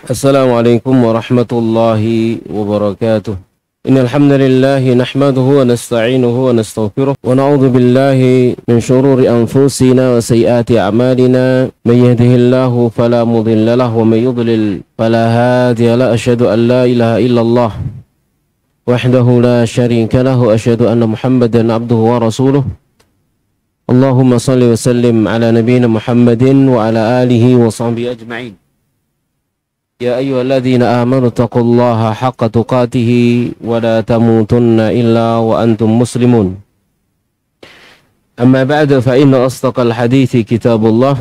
Assalamualaikum warahmatullahi wabarakatuh. Innal hamdalillah nahmaduhu wa nasta'inuhu wa nastaghfiruh wa na'udzu billahi min shururi anfusina wa sayyiati a'malina. May yahdihillahu fala mudilla lahu wa may yudlil fala hadiya lahu. Asyhadu an la ilaha illallah wahdahu la syarika lahu wa asyhadu anna Muhammadan abduhu wa rasuluh. Allahumma shalli wa sallim ala nabiyyina Muhammadin wa ala alihi wa sahbihi ajma'in. Ya ayyuhalladzina amanu taqullaha haqqa tuqatih wa la tamutunna illa wa antum muslimun. Amma ba'du fa inna asdaqal hadithi kitabullah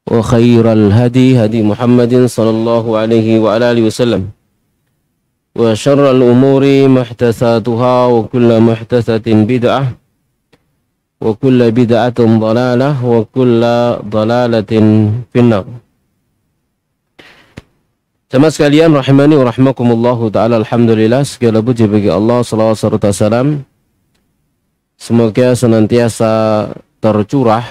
wa khairal hadi hadi Muhammadin sallallahu alaihi wa ala alihi wasallam. Wa syarral umuri muhdatsatuha wa kullu muhdatsatin bid'ah wa kullu bid'atin dhalalah wa kullu dhalalatin finnar. Jemaah sekalian rahimani wa rahmakumullahu ta'ala, alhamdulillah, segala puji bagi Allah, salawat serta salam semoga senantiasa tercurah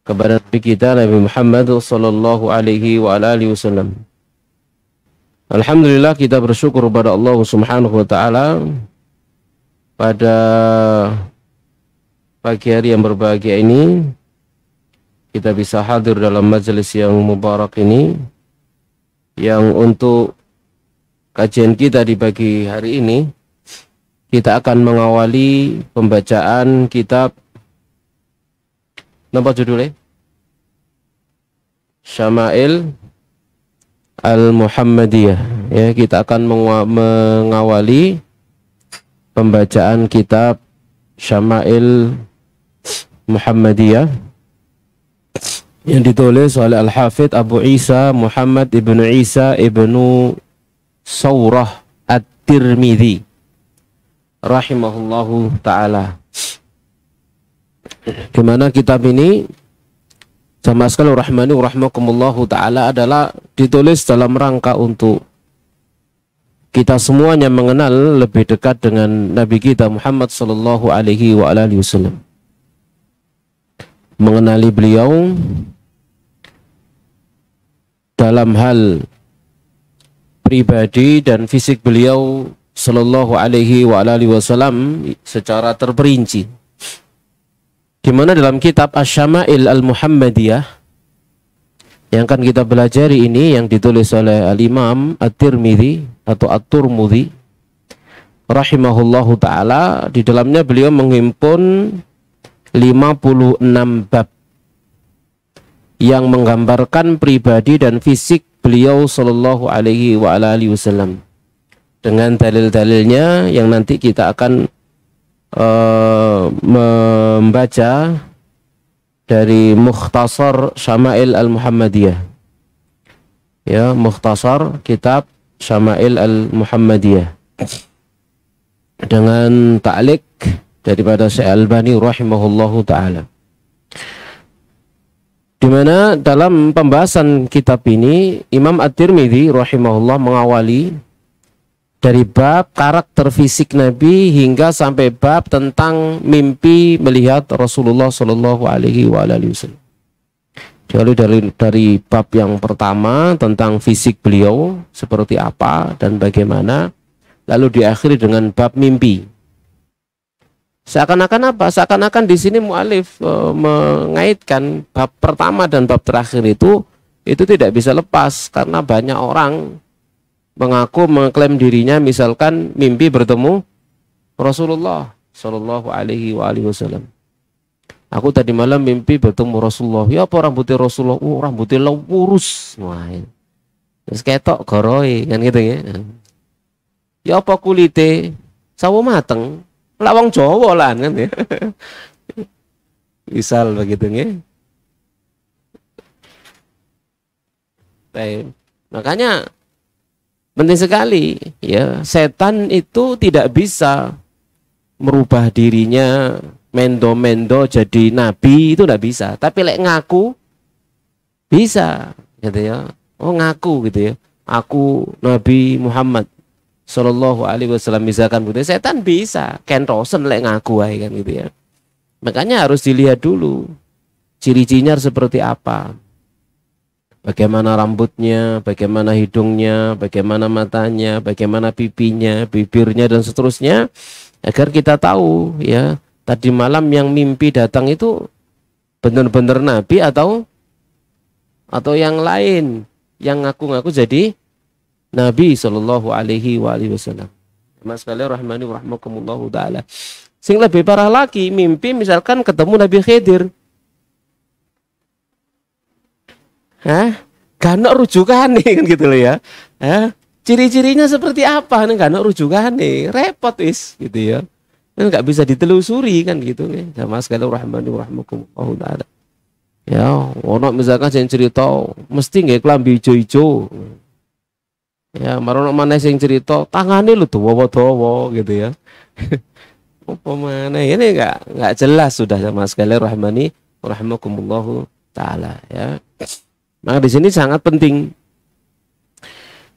kepada Nabi kita Nabi Muhammad sallallahu alaihi wa alihi wasallam. Alhamdulillah, kita bersyukur kepada Allah Subhanahu wa taala pada pagi hari yang berbahagia ini kita bisa hadir dalam majelis yang mubarak ini, yang untuk kajian kita di pagi hari ini kita akan mengawali pembacaan kitab, apa judulnya? Syama'il Al-Muhammadiyah. Ya, kita akan mengawali pembacaan kitab Syama'il Muhammadiyah yang ditulis oleh Al-Hafidh Abu Isa Muhammad ibnu Isa ibnu Saurah At-Tirmidzi rahimahullahu ta'ala. Dimana kitab ini, jamaah sekalian rahmani wa rahmakumullahu ta'ala, adalah ditulis dalam rangka untuk kita semuanya mengenal lebih dekat dengan Nabi kita Muhammad sallallahu alaihi wa alihi wasallam, mengenali beliau dalam hal pribadi dan fisik beliau sallallahu alaihi wa alihi wasallam secara terperinci. Di mana dalam kitab Asy-Syama'il Al-Muhammadiyah yang akan kita pelajari ini, yang ditulis oleh Al-Imam At-Tirmidzi atau At-Turmudzi rahimahullahu taala, di dalamnya beliau menghimpun 56 bab yang menggambarkan pribadi dan fisik beliau sallallahu alaihi wa alihi wasallam dengan dalil-dalilnya yang nanti kita akan membaca dari Mukhtasar Syama'il Al-Muhammadiyah. Ya, Mukhtasar kitab Syama'il Al-Muhammadiyah dengan ta'liq daripada Syekh Albani rahimahullahu ta'ala. Di mana dalam pembahasan kitab ini Imam At-Tirmidzi rahimahullah mengawali dari bab karakter fisik Nabi hingga sampai bab tentang mimpi melihat Rasulullah sallallahu alaihi wa alihi wasallam. Dari bab yang pertama tentang fisik beliau seperti apa dan bagaimana, lalu diakhiri dengan bab mimpi. Seakan-akan apa? Seakan-akan di sini mu'alif mengaitkan bab pertama dan bab terakhir itu tidak bisa lepas, karena banyak orang mengaku mengklaim dirinya misalkan mimpi bertemu Rasulullah sallallahu alaihi wa alihi wasallam. Aku tadi malam mimpi bertemu Rasulullah. Ya apa rambutnya Rasulullah? Rambutnya lurus. Wah. Terus ketok goroe kan gitu ya. Ya apa kulite sawo mateng? Lawang Jawa lah kan ya. Misal begitu ya. Baik. Makanya penting sekali ya, setan itu tidak bisa merubah dirinya mendo-mendo jadi nabi, itu tidak bisa. Tapi lek ngaku bisa gitu ya. Oh ngaku gitu ya. Aku Nabi Muhammad sallallahu alaihi wasallam misalkan begitu, setan bisa Ken Rosen lek ngaku aja kan gitu ya. Makanya harus dilihat dulu ciri-cirinya seperti apa. bagaimana rambutnya, bagaimana hidungnya, bagaimana matanya, bagaimana pipinya, bibirnya dan seterusnya, agar kita tahu ya tadi malam yang mimpi datang itu benar-benar nabi atau yang lain yang ngaku-ngaku jadi Nabi Shallallahu Alaihi Wasallam. Mas kalian rahmani rahmakumullahu taala. Sing lebih parah lagi, mimpi misalkan ketemu Nabi Khidir. Gak rujukan nih kan gitu loh ya. Ciri-cirinya seperti apa nih? Gak rujukan nih, repot is gitu ya. Kan nggak bisa ditelusuri kan gitu nih. Sama sekali rahmani rahmakumullahu taala. Ya, ono misalkan yang cerita mesti nggak kelambi ijo-ijo. Ya, marono mana sing cerita tangane lu dawa-dawa gitu ya. Apa mana ini nggak jelas sudah sama sekali rahmani rahmakumullahu taala ya. Maka di sini sangat penting.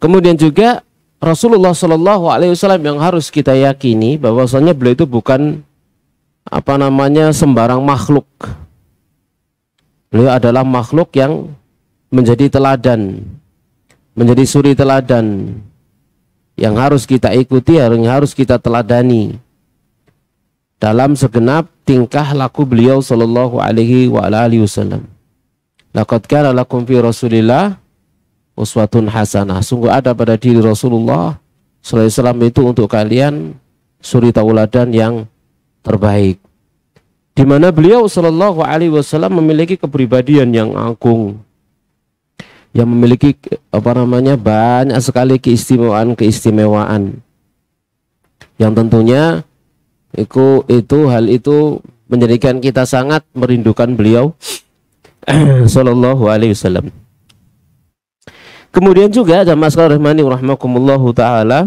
Kemudian juga Rasulullah Shallallahu Alaihi Wasallam yang harus kita yakini bahwasanya beliau itu bukan sembarang makhluk. Beliau adalah makhluk yang menjadi teladan, menjadi suri teladan yang harus kita ikuti, yang harus kita teladani dalam segenap tingkah laku beliau Shallallahu Alaihi Wasallam. Laqad kana lakum fi Rasulillah uswatun hasanah. Sungguh ada pada diri Rasulullah sallallahu alaihi wasallam itu untuk kalian suri tauladan yang terbaik. Di mana beliau sallallahu alaihi wasallam memiliki kepribadian yang agung, yang memiliki banyak sekali keistimewaan yang tentunya hal itu menjadikan kita sangat merindukan beliau sallallahu alaihi wasallam. Kemudian juga jamaah sekalian rahmani rahmakumullahu taala,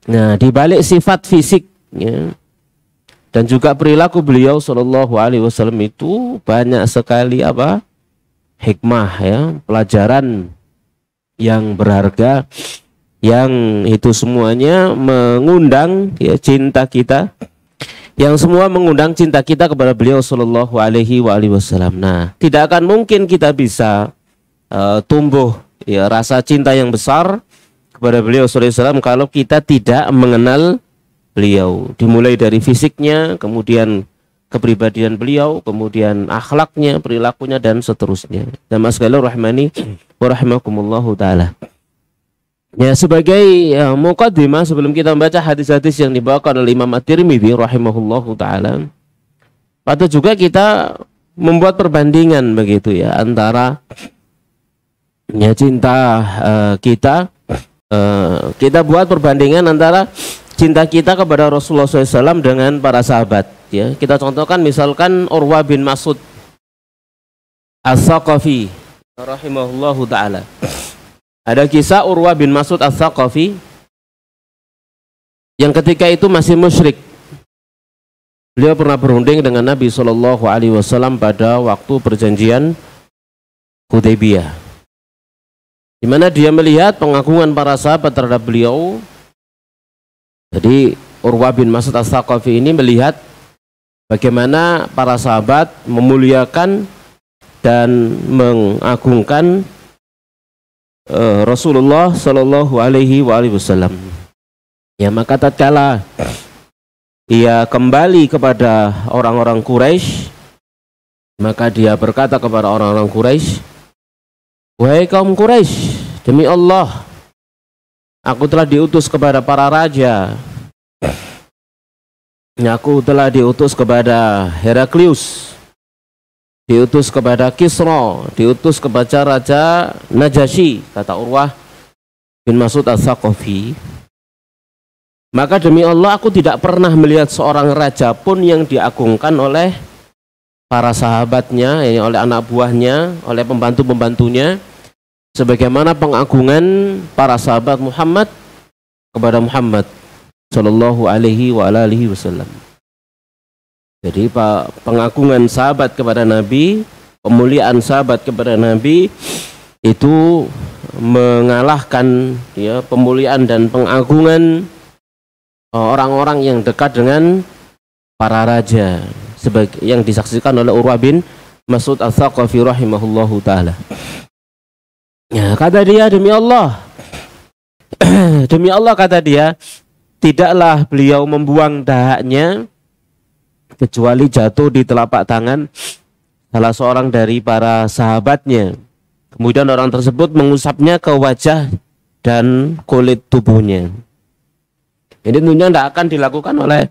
nah di balik sifat fisik ya, dan juga perilaku beliau sallallahu alaihi wasallam itu banyak sekali hikmah ya, pelajaran yang berharga, yang itu semuanya mengundang ya cinta kita, yang semua mengundang cinta kita kepada beliau sallallahu alaihi wasallam. Nah, tidak akan mungkin kita bisa tumbuh ya rasa cinta yang besar kepada beliau sallallahu alaihi wasallam kalau kita tidak mengenal beliau. Dimulai dari fisiknya, kemudian kepribadian beliau, kemudian akhlaknya, perilakunya dan seterusnya. Dan mas sekalian rahmani wa rahimakumullahu taala. Ya, sebagai muqaddimah sebelum kita membaca hadis-hadis yang dibawakan oleh Imam At-Tirmidzi rahimahullahu taala, patut juga kita membuat perbandingan begitu ya antara ya cinta kita buat perbandingan antara cinta kita kepada Rasulullah SAW dengan para sahabat ya. Kita contohkan misalkan Urwah bin Mas'ud As-Saqafi rahimahullahu taala. Ada kisah Urwah bin Mas'ud As-Saqafi yang ketika itu masih musyrik. Beliau pernah berunding dengan Nabi Shallallahu Alaihi Wasallam pada waktu perjanjian Hudaybiyah, di mana dia melihat pengagungan para sahabat terhadap beliau. Jadi Urwah bin Mas'ud As-Saqafi ini melihat bagaimana para sahabat memuliakan dan mengagungkan Rasulullah Shallallahu Alaihi Wasallam. Ya, maka tatkala ia kembali kepada orang-orang Quraisy, maka dia berkata kepada orang-orang Quraisy, "Wahai kaum Quraisy, demi Allah, aku telah diutus kepada para raja. Aku telah diutus kepada Heraklius, diutus kepada Kisra, diutus kepada Raja Najasyi," kata Urwah bin Mas'ud As-Saqafi. "Maka demi Allah aku tidak pernah melihat seorang raja pun yang diagungkan oleh para sahabatnya, ini oleh anak buahnya, oleh pembantu-pembantunya, sebagaimana pengagungan para sahabat Muhammad kepada Muhammad Sallallahu Alaihi Wasallam." Jadi pengagungan sahabat kepada Nabi, pemuliaan sahabat kepada Nabi itu mengalahkan ya pemuliaan dan pengagungan orang-orang yang dekat dengan para raja, sebagai yang disaksikan oleh Urwah bin Mas'ud As-Saqafi rahimahullahu taala. Ya, kata dia, demi Allah, demi Allah, kata dia, tidaklah beliau membuang dahaknya kecuali jatuh di telapak tangan salah seorang dari para sahabatnya. Kemudian orang tersebut mengusapnya ke wajah dan kulit tubuhnya. Ini tentunya tidak akan dilakukan oleh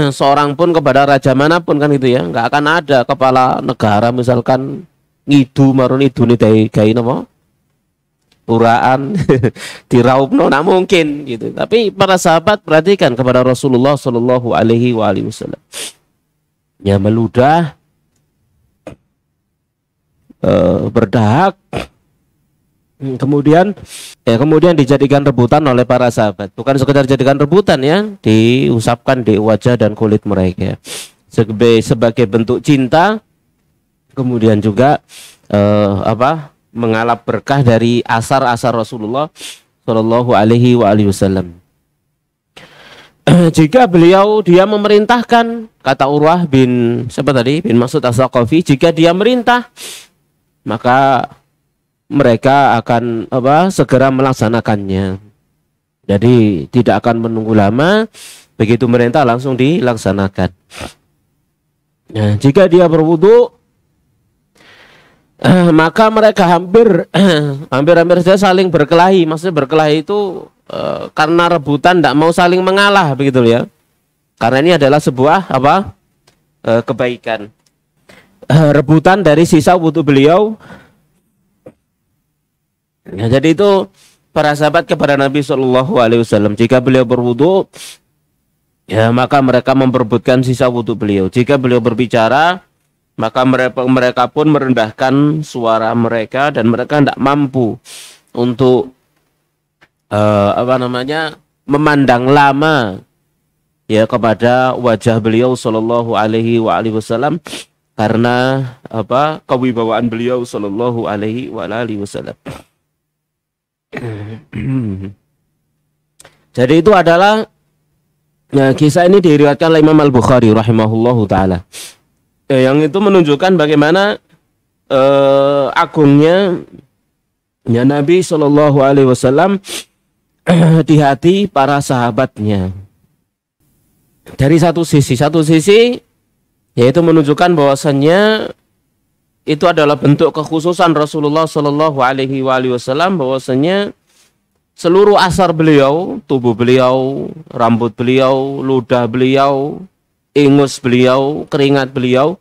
seorang pun kepada raja manapun, kan gitu ya. Nggak akan ada kepala negara misalkan ngidu marun idu nih gai napa uraan diraupno, nggak mungkin gitu. Tapi para sahabat perhatikan kepada Rasulullah Shallallahu Alaihi Wasallam, ya meludah, berdahak, kemudian dijadikan rebutan oleh para sahabat. Bukan sekedar jadikan rebutan ya, diusapkan di wajah dan kulit mereka sebagai bentuk cinta, kemudian juga mengalap berkah dari asar-asar Rasulullah Shallallahu Alaihi Wasallam. Jika dia memerintahkan, kata Urwah bin Mas'ud As-Saqafi, jika dia merintah, maka mereka akan segera melaksanakannya. Jadi tidak akan menunggu lama, begitu merintah langsung dilaksanakan. Nah, jika dia berwudu, maka mereka hampir saja saling berkelahi. Maksudnya berkelahi itu karena rebutan, tidak mau saling mengalah, begitu ya. Karena ini adalah sebuah kebaikan. Rebutan dari sisa wudu beliau. Ya, jadi itu para sahabat kepada Nabi Shallallahu Alaihi Wasallam, jika beliau berwudu, ya maka mereka memperebutkan sisa wudu beliau. Jika beliau berbicara, maka mereka pun merendahkan suara mereka dan mereka tidak mampu untuk memandang lama ya kepada wajah beliau Shallallahu Alaihi Wasallam, karena kewibawaan beliau Shallallahu Alaihi Wasallam. Jadi itu adalah kisah ini diriwayatkan oleh Imam Al-Bukhari rahimahullahu taala. Yang itu menunjukkan bagaimana agungnya ya Nabi Shallallahu Alaihi Wasallam di hati para sahabatnya. Dari satu sisi yaitu menunjukkan bahwasannya itu adalah bentuk kekhususan Rasulullah Shallallahu Alaihi Wasallam, bahwasannya seluruh asar beliau, tubuh beliau, rambut beliau, ludah beliau, ingus beliau, keringat beliau,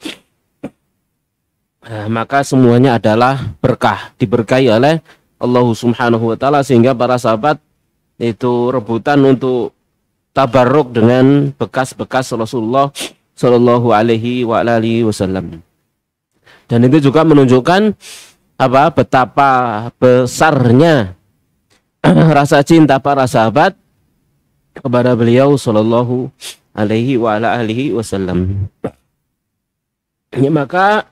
maka semuanya adalah berkah, diberkahi oleh Allah Subhanahu Wa Taala, sehingga para sahabat itu rebutan untuk tabarruk dengan bekas-bekas Rasulullah Shallallahu Alaihi Wasallam. Dan itu juga menunjukkan betapa besarnya rasa cinta para sahabat kepada beliau Shallallahu Alaihi Wasallam. Maka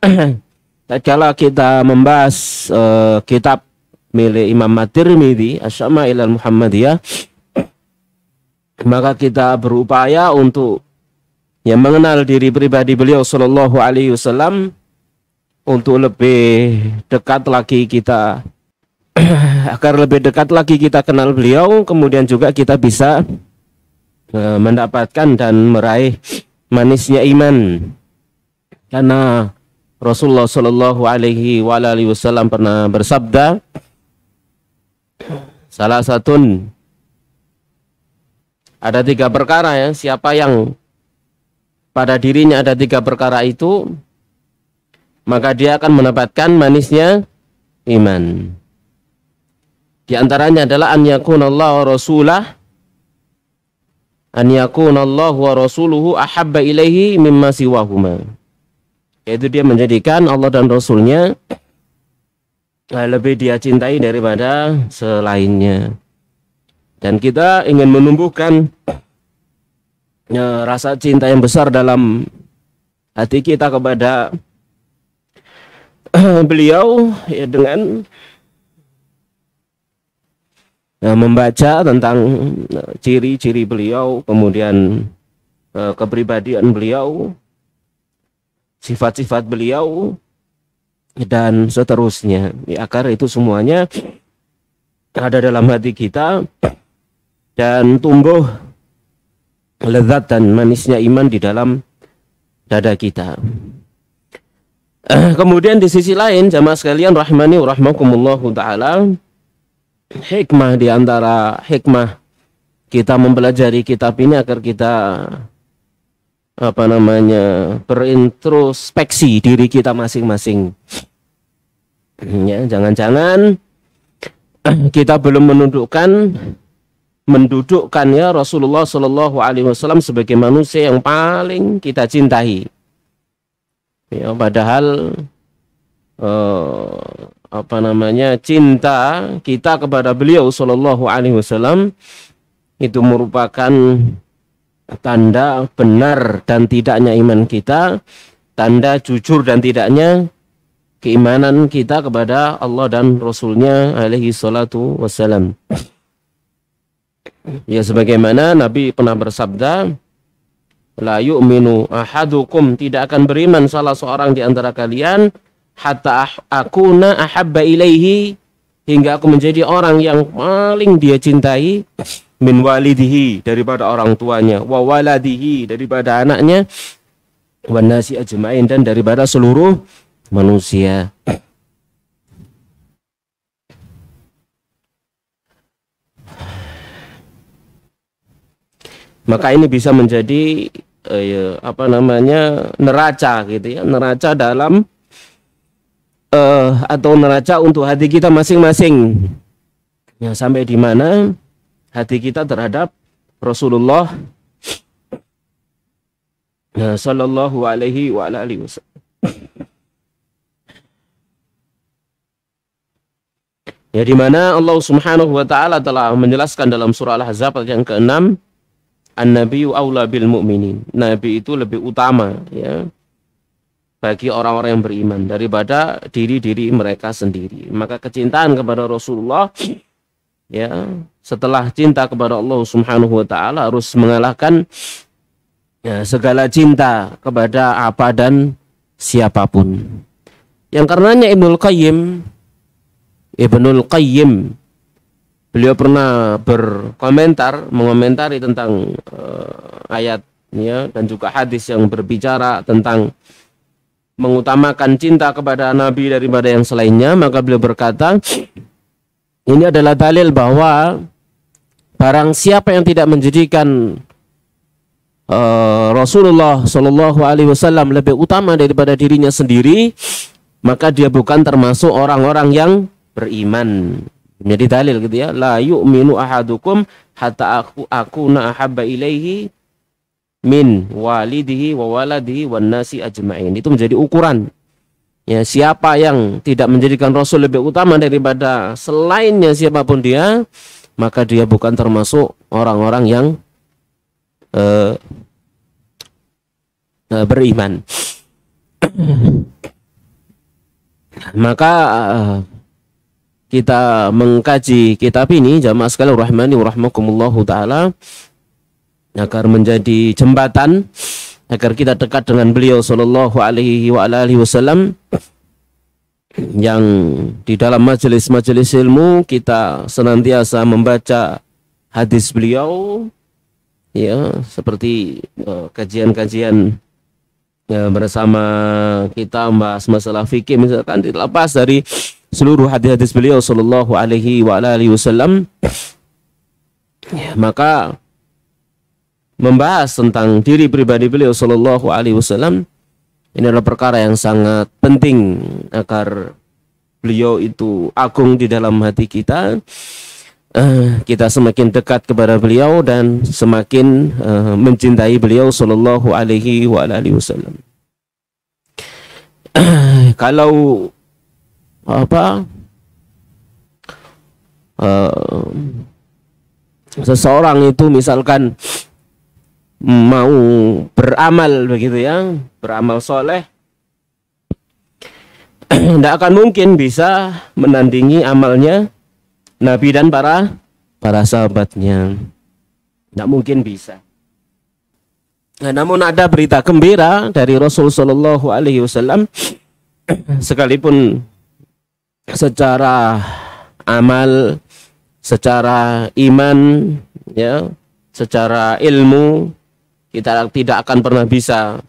kalau kita membahas kitab milik Imam At-Tirmidzi Asy-Syama'il Al-Muhammadiyah, maka kita berupaya untuk mengenal diri pribadi beliau Shallallahu Alaihi Wasallam, untuk lebih dekat lagi kita agar lebih dekat lagi kita kenal beliau, kemudian juga kita bisa mendapatkan dan meraih manisnya iman. Karena Rasulullah Shallallahu Alaihi Wasallam pernah bersabda, salah satu ada 3 perkara ya, siapa yang pada dirinya ada 3 perkara itu, maka dia akan mendapatkan manisnya iman. Di antaranya adalah an yakunallahu wa rasulah, an yakunallahu wa rasuluhu ahabba ilaihi mimma siwahuma. Yaitu dia menjadikan Allah dan Rasulnya lebih dia cintai daripada selainnya. Dan kita ingin menumbuhkan rasa cinta yang besar dalam hati kita kepada beliau ya, dengan membaca tentang ciri-ciri beliau, kemudian kepribadian beliau, sifat-sifat beliau, dan seterusnya. Agar itu semuanya ada dalam hati kita dan tumbuh lezat dan manisnya iman di dalam dada kita. Kemudian di sisi lain, jamaah sekalian rahimani wa rahmakumullahu taala, hikmah di antara hikmah kita mempelajari kitab ini agar kita berintrospeksi diri kita masing-masing. Ya, jangan-jangan kita belum mendudukkan ya Rasulullah Shallallahu Alaihi Wasallam sebagai manusia yang paling kita cintai. Ya, padahal cinta kita kepada beliau Shallallahu Alaihi Wasallam itu merupakan tanda benar dan tidaknya iman kita, tanda jujur dan tidaknya keimanan kita kepada Allah dan Rasulnya alaihi salatu wassalam. Ya, sebagaimana Nabi pernah bersabda, la yu'minu ahadukum, tidak akan beriman salah seorang di antara kalian hatta akuna ahabba ilaihi, hingga aku menjadi orang yang paling dia cintai, min walidihi, daripada orang tuanya, wa waladihi, daripada anaknya, wan nasi ajmain, dan daripada seluruh manusia. Maka ini bisa menjadi neraca gitu ya, neraca dalam atau neraca untuk hati kita masing-masing. Ya, sampai di mana hati kita terhadap Rasulullah sallallahu alaihi wa alihi wasallam. Ya, di mana Allah Subhanahu wa taala telah menjelaskan dalam surah Al-Ahzab yang ke-6, An-Nabiyyu aula bil mu'minin. Nabi itu lebih utama ya bagi orang-orang yang beriman daripada diri-diri mereka sendiri. Maka kecintaan kepada Rasulullah ya, setelah cinta kepada Allah Subhanahu wa taala, harus mengalahkan ya, segala cinta kepada apa dan siapapun. Yang karenanya Ibnul Qayyim beliau pernah mengomentari tentang ayat ya, dan juga hadis yang berbicara tentang mengutamakan cinta kepada Nabi daripada yang selainnya. Maka beliau berkata, ini adalah dalil bahwa barang siapa yang tidak menjadikan Rasulullah Shallallahu Alaihi Wasallam lebih utama daripada dirinya sendiri, maka dia bukan termasuk orang-orang yang beriman. Menjadi dalil gitu ya, la yu'minu ahadukum hatta akuna ahabba ilaihi min walidihi wa waladihi wan nasi ajma'in. Itu menjadi ukuran ya, siapa yang tidak menjadikan Rasul lebih utama daripada selainnya siapapun dia, maka dia bukan termasuk orang-orang yang beriman. Maka kita mengkaji kitab ini, jamaah sekalian rahmani wa rahmakumullahu taala, agar menjadi jembatan agar kita dekat dengan beliau sallallahu alaihi wa alihi wasallam, yang di dalam majelis-majelis ilmu kita senantiasa membaca hadis beliau ya, seperti kajian-kajian bersama kita membahas masalah fikih misalkan, dilepas dari seluruh hadis-hadis beliau sallallahu alaihi wa alihi wasallam ya, maka membahas tentang diri pribadi beliau sallallahu alaihi wasallam ini adalah perkara yang sangat penting agar beliau itu agung di dalam hati kita. Kita semakin dekat kepada beliau dan semakin mencintai beliau sallallahu alaihi wa alihi wasallam. Kalau seseorang itu misalkan mau beramal begitu ya, beramal soleh, tidak akan mungkin bisa menandingi amalnya Nabi dan para sahabatnya, tidak mungkin bisa. Nah, namun ada berita gembira dari Rasul Shallallahu Alaihi Wasallam, sekalipun secara amal secara iman, ya, secara ilmu kita tidak akan pernah bisa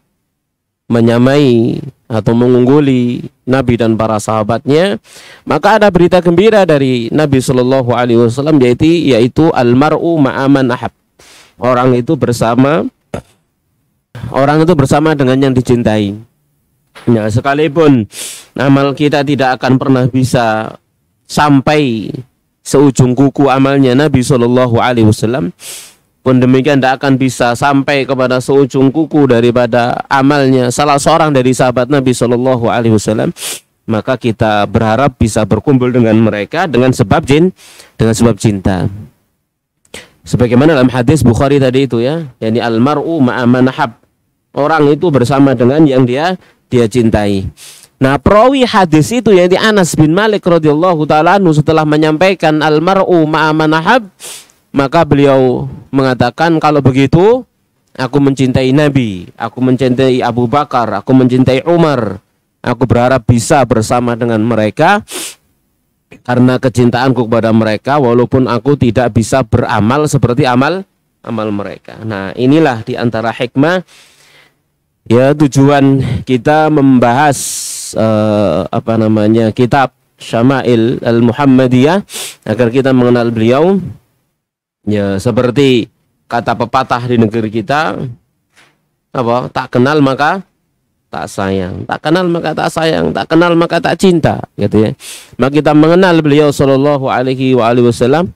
menyamai atau mengungguli Nabi dan para sahabatnya. Maka ada berita gembira dari Nabi Shallallahu Alaihi Wasallam, yaitu almaru ma'aman ahab. Orang itu bersama dengan yang dicintai. Ya, sekalipun amal kita tidak akan pernah bisa sampai seujung kuku amalnya Nabi Shallallahu Alaihi Wasallam, pun demikian tidak akan bisa sampai kepada seujung kuku daripada amalnya salah seorang dari sahabat Nabi Shallallahu Alaihi Wasallam, maka kita berharap bisa berkumpul dengan mereka dengan sebab cinta. Sebagaimana dalam hadis Bukhari tadi itu, ya, yakni almaru ma'aman ahab. Orang itu bersama dengan yang dia cintai. Nah, perawi hadis itu yakni Anas bin Malik radhiyallahu taala anhu setelah menyampaikan almaru ma'aman ahab, maka beliau mengatakan, kalau begitu aku mencintai Nabi, aku mencintai Abu Bakar, aku mencintai Umar, aku berharap bisa bersama dengan mereka karena kecintaanku kepada mereka, walaupun aku tidak bisa beramal seperti amal mereka. Nah, inilah di antara hikmah, ya, tujuan kita membahas kitab Syama'il Al-Muhammadiyah, agar kita mengenal beliau. Ya, seperti kata pepatah di negeri kita, tak kenal maka tak sayang, tak kenal maka tak sayang, tak kenal maka tak cinta, gitu ya. Maka kita mengenal beliau Shallallahu Alaihi Wasallam,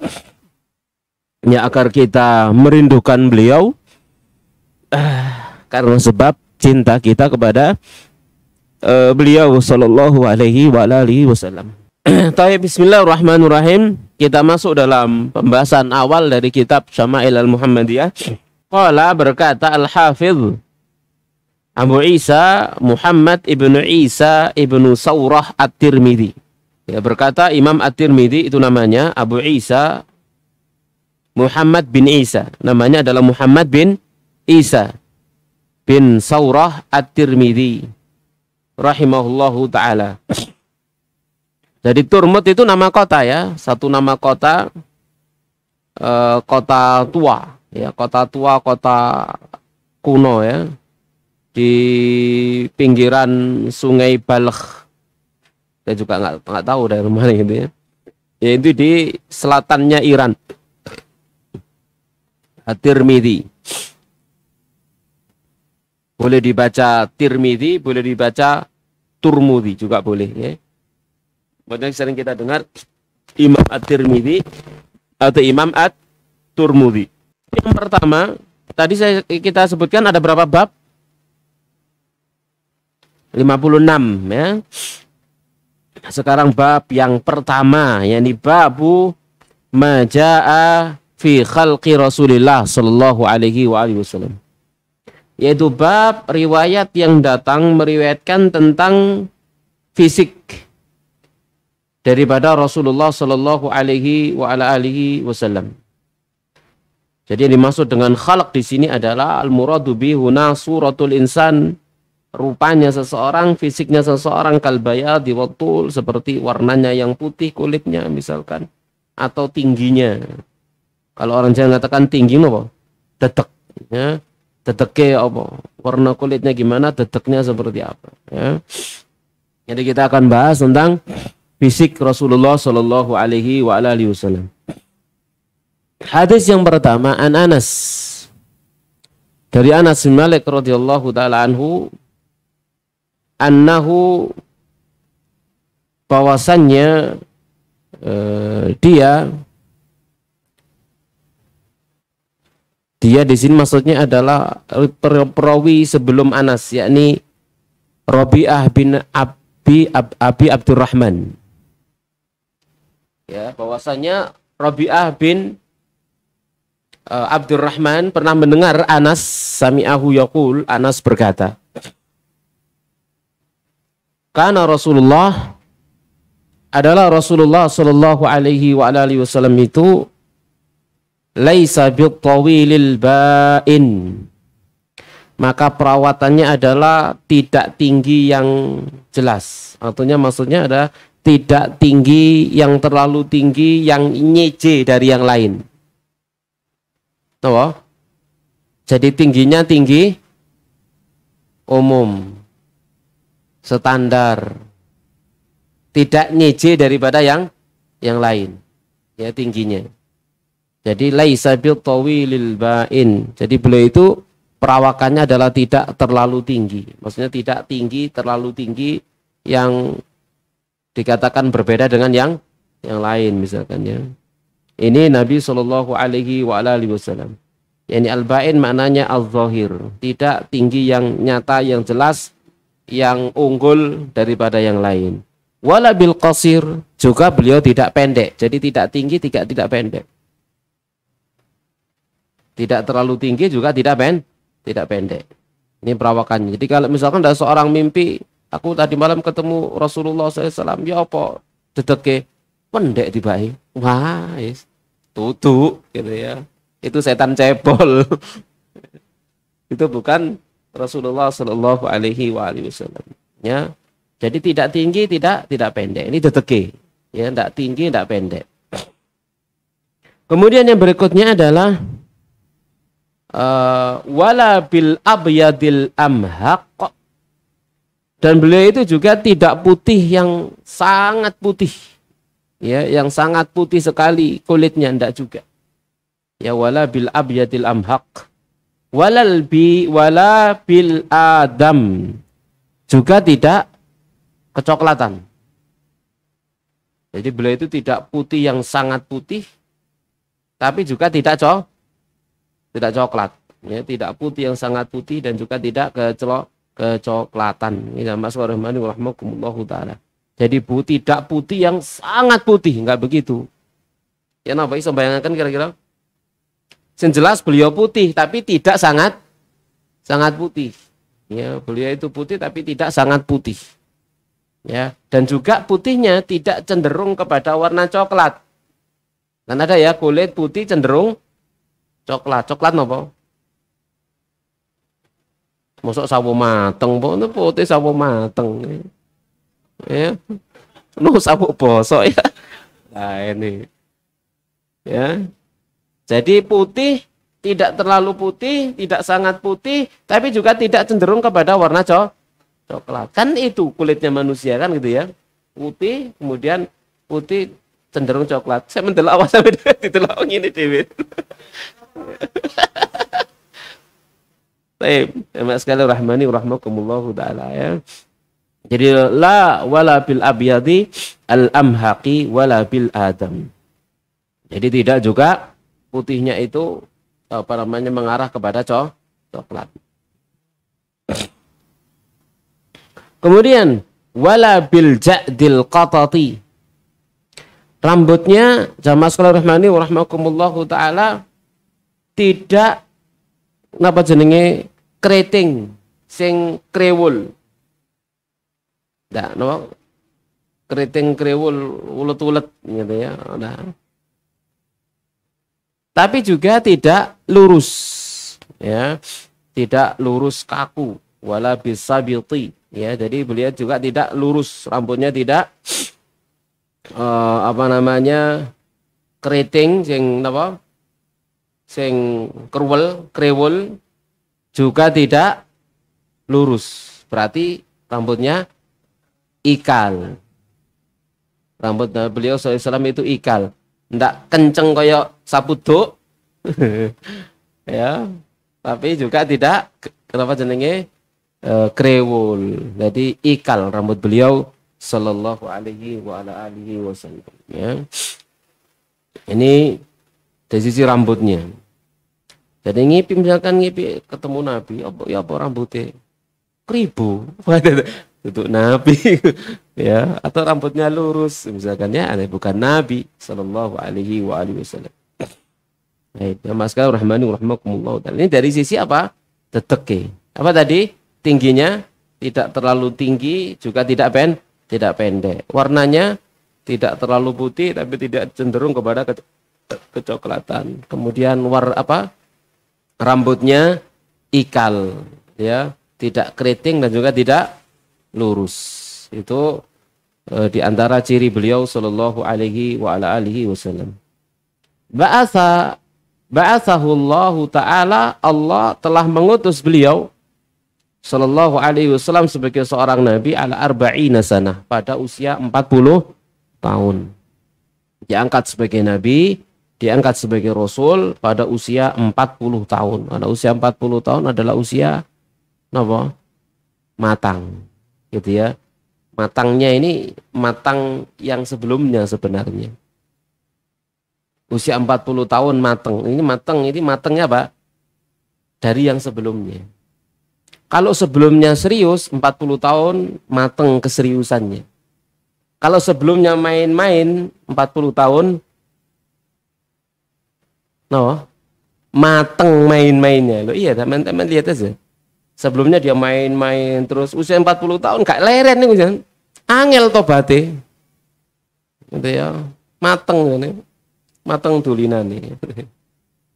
ya, agar kita merindukan beliau karena sebab cinta kita kepada beliau Shallallahu Alaihi Wasallam. Bismillahirrahmanirrahim. Kita masuk dalam pembahasan awal dari kitab Syama'il Al-Muhammadiyah. Qala, berkata Al-Hafidh Abu Isa Muhammad ibnu Isa ibnu Saurah At-Tirmidzi. Ya, berkata Imam At-Tirmidzi, itu namanya Abu Isa Muhammad bin Isa. Namanya adalah Muhammad bin Isa bin Saurah At-Tirmidzi rahimahullahu ta'ala. Jadi Turmud itu nama kota, ya, satu nama kota, kota tua, ya, kota tua, kota kuno, ya, di pinggiran Sungai Balkh. Saya juga nggak tahu dari mana gitu, ya. Yaitu di selatannya Iran. At-Tirmidzi. Boleh dibaca Tirmidzi, boleh dibaca Turmudi juga boleh, ya. Banyak sering kita dengar Imam At-Tirmidzi atau Imam At-Turmudi. Yang pertama, tadi kita sebutkan ada berapa bab? 56, ya. Sekarang bab yang pertama, yakni babu majaa fi khalqi Rasulillah sallallahu alaihi wasallam. Yaitu bab riwayat yang datang meriwayatkan tentang fisik daripada Rasulullah sallallahu alaihi wasallam. Jadi yang dimaksud dengan khalq di sini adalah al-muradu bi huna suratul insan, rupanya seseorang, fisiknya seseorang, kalbayadi watul, seperti warnanya yang putih kulitnya misalkan, atau tingginya. Kalau orang Jawa mengatakan tinggi apa? Tetek, ya. Teteknya apa? Warna kulitnya gimana, teteknya seperti apa, ya. Jadi kita akan bahas tentang fisik Rasulullah sallallahu alaihi wasallam. Hadis yang pertama, an Anas, dari Anas bin Malik radhiyallahu taala anhu, annahu, bahwasannya dia di sini maksudnya adalah perawi sebelum Anas, yakni Rabi'ah bin Abi Abdurrahman. Ya, bahwasanya Rabi'ah bin Abdurrahman pernah mendengar Anas, sami'ahu yaqul, Anas berkata, karena Rasulullah, adalah Rasulullah sallallahu alaihi wasallam itu, laisa bitawilil ba'in, maka perawatannya adalah tidak tinggi yang jelas. Artinya maksudnya ada tidak tinggi yang terlalu tinggi yang nyeje dari yang lain. Tahu? Jadi tingginya tinggi umum, standar, tidak nyeje daripada yang lain, ya tingginya. Jadi laisa bil tawilil ba'in. Jadi beliau itu perawakannya adalah tidak terlalu tinggi. Maksudnya tidak tinggi, terlalu tinggi yang dikatakan berbeda dengan yang lain misalkan ya. Ini Nabi Shallallahu Alaihi Wasallam. Yani al-ba'in maknanya al-zahir, tidak tinggi yang nyata, yang jelas, yang unggul daripada yang lain. Wala bil qasir, juga beliau tidak pendek. Jadi tidak tinggi, tidak pendek. Tidak terlalu tinggi juga tidak pendek. Ini perawakannya. Jadi kalau misalkan ada seorang mimpi, aku tadi malam ketemu Rasulullah SAW, ya apa? Dedeke pendek tiba-tiba. Wah, yes. Tutup gitu ya. Itu setan cebol. Itu bukan Rasulullah Shallallahu Alaihi Wasallam. Ya, jadi tidak tinggi, tidak pendek. Ini dedeke. Ya, tidak tinggi, tidak pendek. Kemudian yang berikutnya adalah wala bil abyadil amhaq. Dan beliau itu juga tidak putih yang sangat putih. Ya, yang sangat putih sekali kulitnya, tidak juga. Ya, wala bil abyadil amhaq. Wala bil adam. Juga tidak kecoklatan. Jadi beliau itu tidak putih yang sangat putih, tapi juga tidak coklat. Ya, tidak putih yang sangat putih dan juga tidak kecoklatan. Ini maksud rahimahullahu taala. Jadi tidak putih yang sangat putih, enggak begitu. Ya, napa iso bayangkan kira-kira? Yang jelas beliau putih tapi tidak sangat putih. Ya, beliau itu putih tapi tidak sangat putih. Ya, dan juga putihnya tidak cenderung kepada warna coklat. Kan ada ya kulit putih cenderung coklat. Coklat napa? Mosok sawo mateng, itu putih sawo mateng. Ya. Sawo bosok ya. Nah, ini. Ya. Jadi putih, tidak terlalu putih, tidak sangat putih, tapi juga tidak cenderung kepada warna coklat. Kan itu kulitnya manusia kan gitu ya. Putih, kemudian putih cenderung coklat. Saya mendelok awas sampai ditelok ngene dhewe. Baik, mas sekalian rahmani rahmakumullahu taala ya. Jadi la wala bil abyadi al amhaqi wala bil adam. Jadi tidak juga putihnya itu mengarah kepada coklat. Kemudian wala bil ja'dil qatati. Rambutnya jamaah sekalian rahmani wa rahmakumullahu taala tidak napa jenenge keriting sing krewul. Ndak napa keriting krewul ulet-ulet gitu ya. Nah. Tapi juga tidak lurus, ya, tidak lurus kaku, wala bisabiti, ya. Jadi beliau juga tidak lurus, rambutnya tidak keriting, sing krewul, juga tidak lurus. Berarti rambutnya ikal. Rambut beliau SAW itu ikal. Ndak kenceng kayak sapuduk ya, tapi juga tidak krewul. Jadi ikal rambut beliau sallallahu alaihi wasallam ya. Ini dari sisi rambutnya. Jadi misalkan ngipi ketemu Nabi, apa rambutnya kribo untuk Nabi ya, atau rambutnya lurus misalkan ya, bukan Nabi sallallahu alaihi wasallam. Baik, mas sekalian rahmani rahmakumullah. Ini dari sisi apa? Teteke. Apa tadi? Tingginya tidak terlalu tinggi, juga tidak pendek. Warnanya tidak terlalu putih tapi tidak cenderung kepada kecoklatan. Kemudian rambutnya ikal ya, tidak keriting dan juga tidak lurus. Itu di antara ciri beliau sallallahu alaihi wa ala alihi wasallam. Ba'athahu Allah Ta'ala, Allah telah mengutus beliau sallallahu alaihi wasallam sebagai seorang nabi ala arba'ina sanah, pada usia 40 tahun. Diangkat sebagai nabi, diangkat sebagai rasul pada usia 40 tahun. Pada usia 40 tahun adalah usia apa? Matang. Gitu ya. Matangnya ini matang yang sebelumnya sebenarnya. Usia 40 tahun matang. Ini matang, ini matangnya apa? Dari yang sebelumnya. Kalau sebelumnya serius, 40 tahun matang keseriusannya. Kalau sebelumnya main-main 40 tahun, mateng main-mainnya. Loh, iya, teman-teman lihat aja. Sebelumnya dia main-main terus usia 40 tahun gak leren nih ujian. Angel tobaté. Gitu ya. Mateng ngene. Mateng dulinan nih.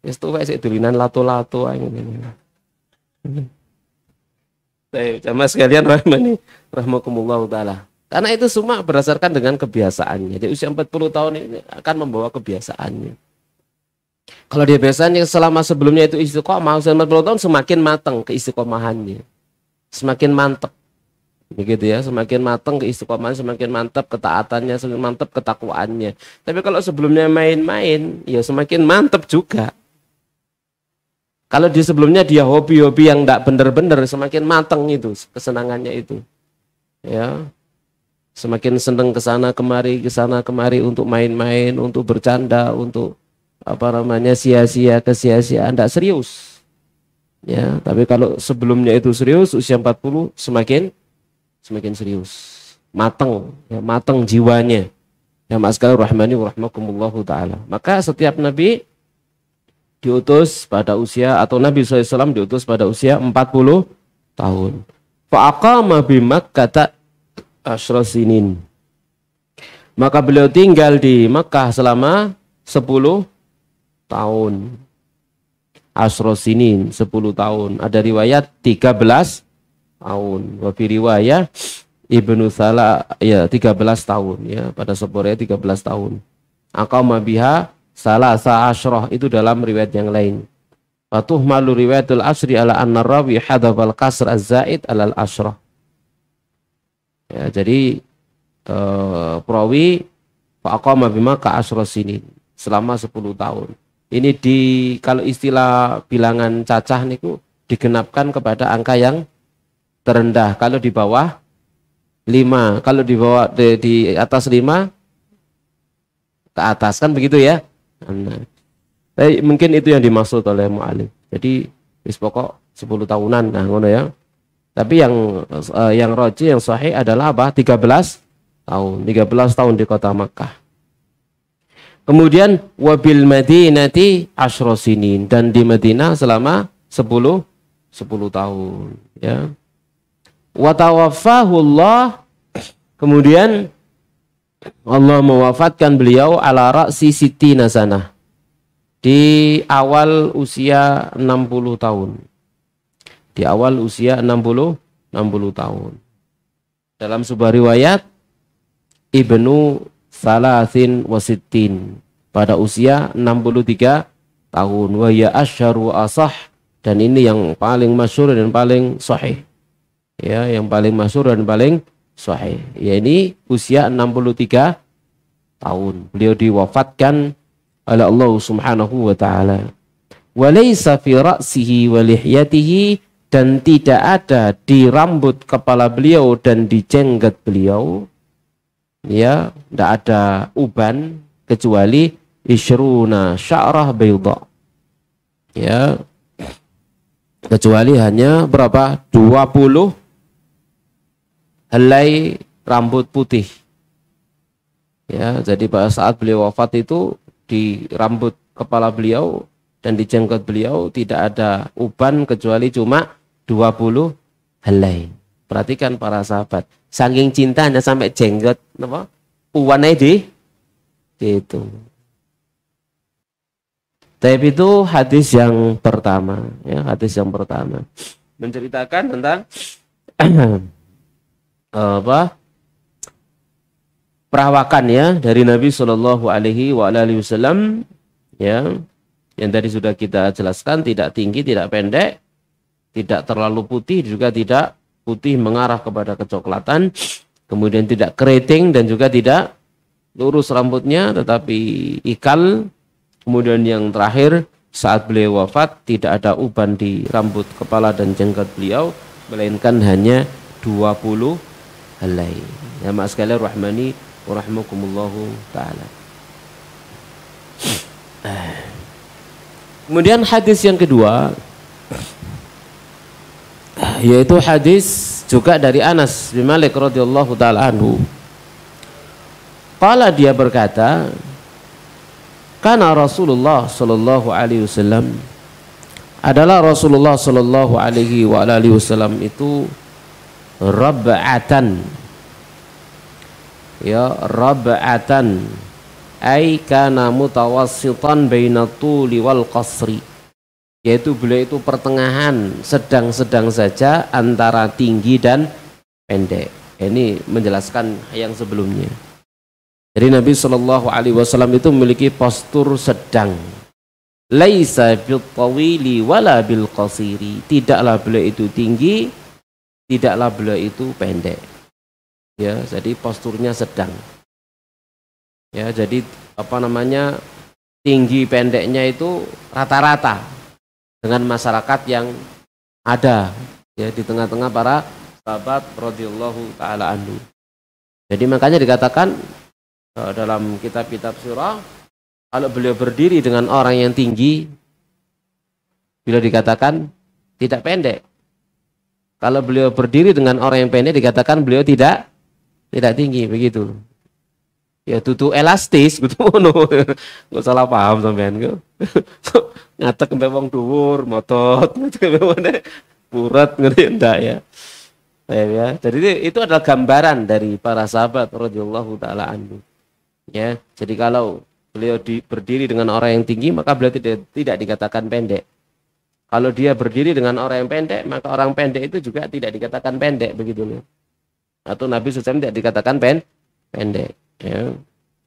Wis tuwek sik dulinan lato-lato ae ngene. Baik, jamaah sekalian rahimakumullah taala. Karena itu semua berdasarkan dengan kebiasaannya. Jadi usia 40 tahun ini akan membawa kebiasaannya. Kalau dia biasanya selama sebelumnya itu istiqomah, usia 40 tahun semakin matang keistiqomahannya. Semakin mantap. Begitu ya, semakin matang keistiqomahan, semakin mantap ketaatannya, semakin mantap ketakwaannya. Tapi kalau sebelumnya main-main, ya semakin mantap juga. Kalau di sebelumnya dia hobi-hobi yang tidak benar-benar, semakin matang itu kesenangannya itu. Ya. Semakin senang ke sana kemari untuk main-main, untuk bercanda, untuk sia-sia, kesia-siaan, tidak serius. Ya, tapi kalau sebelumnya itu serius, usia 40 semakin serius, matang, ya, matang jiwanya. Ya, ma'askal rahmani wa rahmakumullahu ta'ala. Maka setiap nabi diutus pada usia, atau Nabi SAW diutus pada usia 40 tahun. Fa'aqama bimakkata asyra sinin. Maka beliau tinggal di Makkah selama 10 tahun. Asyra sinin, 10 tahun. Ada riwayat 13 tahun. Wa fi riwayah Ibnu Salah ya 13 tahun ya, pada sebuah 13 tahun. Aqama biha salasa asyrah, itu dalam riwayat yang lain. Fatuh malu riwayatul asri ala anna rawi hadafal kasr az-zaid alal asyrah. Ya, jadi perawi faqama bima ka asyra sinin, selama 10 tahun. Ini kalau istilah bilangan cacah niku digenapkan kepada angka yang terendah. Kalau di bawah 5, kalau di bawah di atas 5 ke atas, kan begitu ya. Nah, mungkin itu yang dimaksud oleh mu'alif. Jadi wis pokok 10 tahunan, nah ngono ya. Tapi yang roji, yang sahih adalah apa? 13 tahun. 13 tahun di kota Makkah. Kemudian wabil Madinati asyra sinin, dan di Madinah selama 10 tahun ya. Wa tawaffahu Allah, kemudian Allah mewafatkan beliau ala ra'si sittina sanah, di awal usia 60 tahun. Di awal usia 60 tahun. Dalam sebuah riwayat Ibnu Salasin wasittin, pada usia 63 tahun. Wa ya asyharu asah, dan ini yang paling masyhur dan paling sahih. Ya, yang paling masyhur dan paling sahih. Ya, ini usia 63 tahun. Beliau diwafatkan oleh Allah Subhanahu wa taala. Wa laysa fi ra'sihi wa lihyatihi, dan tidak ada di rambut kepala beliau dan di jenggot beliau, ya, tidak ada uban kecuali isyruna sya'rah bayda, ya, kecuali hanya berapa? 20 helai rambut putih. Ya, jadi pada saat beliau wafat itu di rambut kepala beliau dan di jenggot beliau tidak ada uban kecuali cuma 20 helai. Perhatikan para sahabat, saking cintanya sampai jenggot apa? Uwannya itu. Tapi itu hadis yang pertama, ya, hadis yang pertama menceritakan tentang apa? perawakannya dari Nabi Shallallahu Alaihi Wasallam, ya, yang tadi sudah kita jelaskan, tidak tinggi, tidak pendek, tidak terlalu putih, juga tidak putih mengarah kepada kecoklatan, kemudian tidak keriting dan juga tidak lurus rambutnya, tetapi ikal. Kemudian yang terakhir, saat beliau wafat tidak ada uban di rambut kepala dan jenggot beliau, melainkan hanya 20 helai. Ya, mas sekalian rahmani wa rahmakumullahu taala. Kemudian hadis yang kedua, yaitu hadis juga dari Anas bin Malik radhiyallahu taala anhu. Qala, dia berkata, kana Rasulullah sallallahu alaihi wasallam, adalah Rasulullah sallallahu alaihi wasallam itu rab'atan, ya, rab'atan ay kana mutawassitan baina tuli wal qasri, yaitu beliau itu pertengahan, sedang-sedang saja antara tinggi dan pendek. Ini menjelaskan yang sebelumnya. Jadi Nabi Shallallahu Alaihi Wasallam itu memiliki postur sedang. Laisa bil tawili wala bil qasiri. Tidaklah beliau itu tinggi, tidaklah beliau itu pendek. Ya, jadi posturnya sedang. Ya, jadi apa namanya, tinggi pendeknya itu rata-rata dengan masyarakat yang ada, ya, di tengah-tengah para sahabat radhiyallahu taala anhu. Jadi makanya dikatakan dalam kitab-kitab sirah, kalau beliau berdiri dengan orang yang tinggi, beliau dikatakan tidak pendek. Kalau beliau berdiri dengan orang yang pendek, dikatakan beliau tidak tinggi, begitu. Ya, tutu elastis gitu. Nggak salah paham sampean. Ngatek sampai wong dhuwur, motot, burat, ngerti enggak ya? Ya, jadi itu adalah gambaran dari para sahabat radhiyallahu taala anhu. Ya, jadi kalau beliau berdiri dengan orang yang tinggi, maka beliau tidak dikatakan pendek. Kalau dia berdiri dengan orang yang pendek, maka orang pendek itu juga tidak dikatakan pendek, begitu loh. Atau Nabi SAW tidak dikatakan pendek. Ya,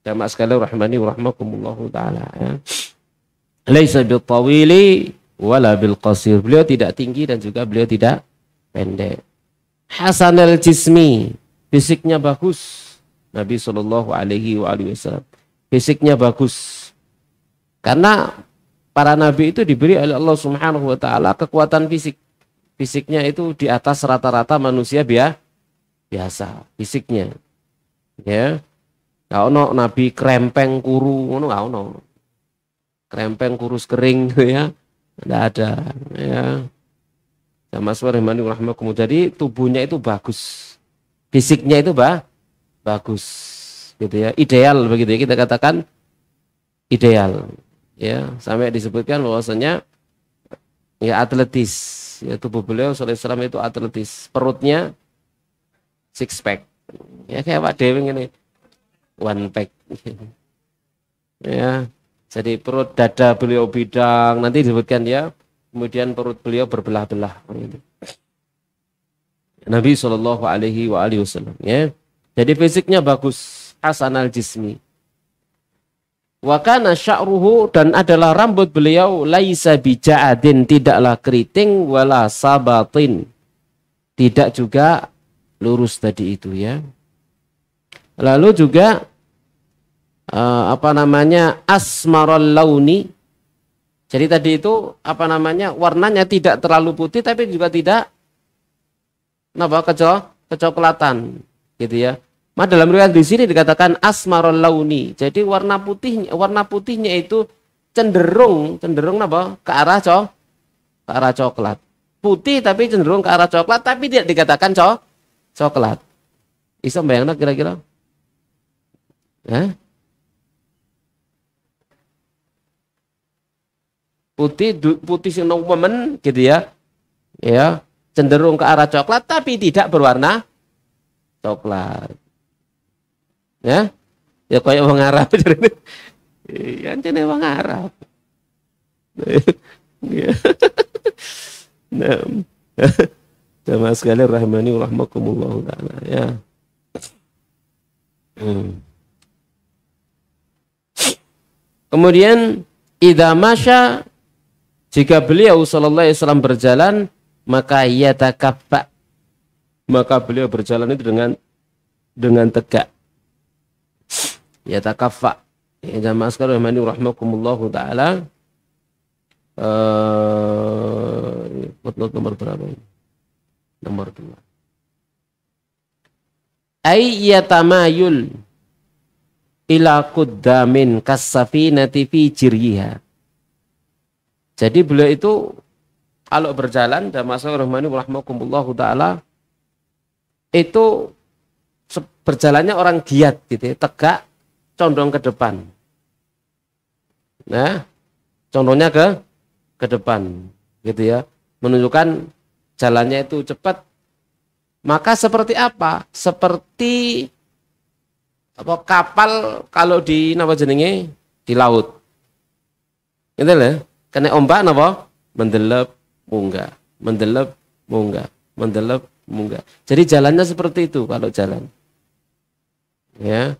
jamaah sekalian rahmani wa rahmakumullahu taala. Ya. Laisa bil tawili wala bil qasir. Beliau tidak tinggi dan juga beliau tidak pendek. Hasanal jismi, fisiknya bagus. Nabi Shallallahu Alaihi Wasallam fisiknya bagus, karena para nabi itu diberi oleh Allah Subhanahu Wa Taala kekuatan fisik. Fisiknya itu di atas rata-rata manusia biasa fisiknya. Ya, nggak ono nabi krempeng kuru, ono nggak ono. Krempeng kurus kering, ya, nggak ada. Ya, sama rahmani rahmakum. Jadi tubuhnya itu bagus, fisiknya itu bagus, gitu ya, ideal, begitu ya, kita katakan ideal, ya, sampai disebutkan bahwasanya ya atletis, ya, tubuh beliau sallallahu alaihi wasallam itu atletis, perutnya six pack, ya, kayak Pak Dewi ini one pack, ya, jadi perut dada beliau bidang, nanti disebutkan ya, kemudian perut beliau berbelah-belah, gitu. Nabi Shallallahu Alaihi Wasallam, ya. Jadi fisiknya bagus, hasanal jismi. Wa kana sya'ruhu, dan adalah rambut beliau laisa bija'adin, tidaklah keriting, wala sabatin, tidak juga lurus tadi itu, ya. Lalu juga apa namanya, asmarul launi. Jadi tadi itu apa namanya, warnanya tidak terlalu putih tapi juga tidak kecoklatan, gitu ya. Nah, dalam riwayat di sini dikatakan asmarul launi. Jadi warna putihnya itu cenderung apa? Ke arah coklat. Putih tapi cenderung ke arah coklat, tapi tidak dikatakan coklat. Bisa bayangkan kira-kira? Putih sing nomen gitu ya. Ya, cenderung ke arah coklat tapi tidak berwarna coklat. Ya, ya kayak wong Arab. Ya, jane wong Arab. Ya. Nah, jamaah sekalian rahimani wa rahmakumullah taala, ya. Kemudian idza masya, jika beliau sallallahu alaihi wasallam berjalan, maka yatakaffa, maka beliau berjalan itu dengan tegak. Yatakaffa. Ya jamaah sekalian rahimakumullahu taala. Footnote nomor berapa ini? Nomor 2. Ay yatamayul ila quddamin kasafinati fi jiryiha. Jadi beliau itu kalau berjalan dan masuk rahimakumullahu taala itu berjalannya orang giat gitu ya, tegak, condong ke depan. Nah, condongnya ke depan gitu ya, menunjukkan jalannya itu cepat. Maka seperti apa? Seperti apa, kapal kalau di napa jenenge di laut. Gitu lah, kena ombak napa? Mendelep munggah, mendelep munggah, mendelep munggah. Jadi jalannya seperti itu kalau jalan. Ya,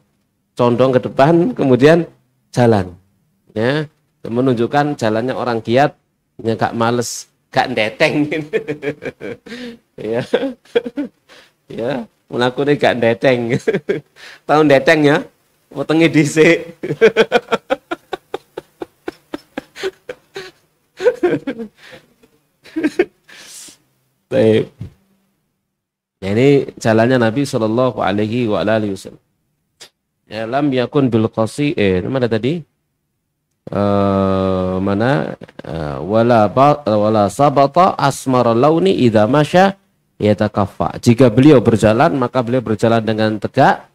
condong ke depan kemudian jalan. Ya, menunjukkan jalannya orang giat, ya gak males, gak ndeteng. Ya. Ya, mlakune gak ndeteng. Tahu ndeteng ya? Wetenge dhisik. Baik. Ya, ini jalannya Nabi Shallallahu Alaihi Wasallam. Ya, lam yakun bil qasi, mana tadi? Wala sabata asmar launi idza masya yatakaffa. Jika beliau berjalan, maka beliau berjalan dengan tegak,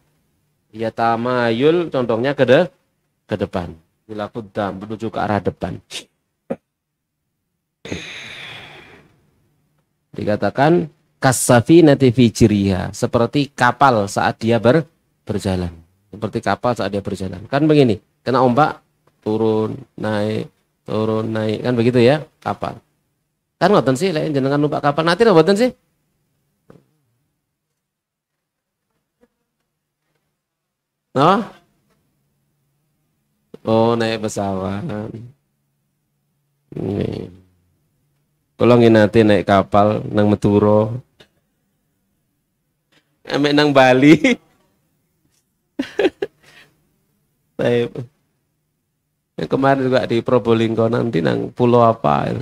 yatamayul, condongnya ke depan, ila quddam, menuju ke arah depan. Dikatakan kasafinati fi jiriha, seperti kapal saat dia berjalan. Seperti kapal saat dia berjalan. Kan begini, kena ombak, turun, naik, kan begitu ya, kapal. Kan ngoten sih, lek jenengan numpak kapal nanti ngoten sih. Oh? Oh, naik pesawat. Nih. Kalau nanti naik kapal nang Meturo, ame nang Bali. Baik. Yang kemarin juga di Probolinggo, nanti nang pulau apa?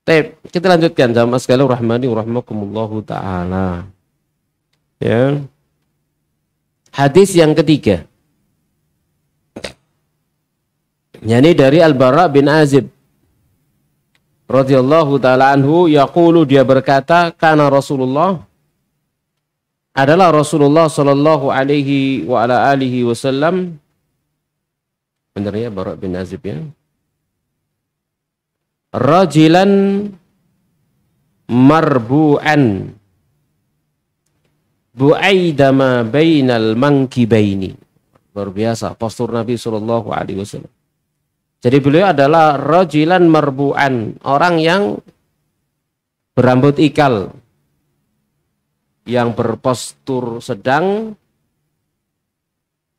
Baik, kita lanjutkan jamaah sekalian rahmani rahimakumullahu taala. Ya. Hadis yang ketiga. Yani dari Al-Bara bin Azib radhiyallahu taala anhu, yaqulu, dia berkata, kana Rasulullah, adalah Rasulullah sallallahu alaihi wa ala alihi wasallam. Benar ya, Bara bin Azib ya. Rajilan marbu'an bu'aidama bainal mankibaini. Luar biasa postur Nabi sallallahu alaihi wasallam. Jadi beliau adalah rajilan marbu'an, orang yang berambut ikal, yang berpostur sedang,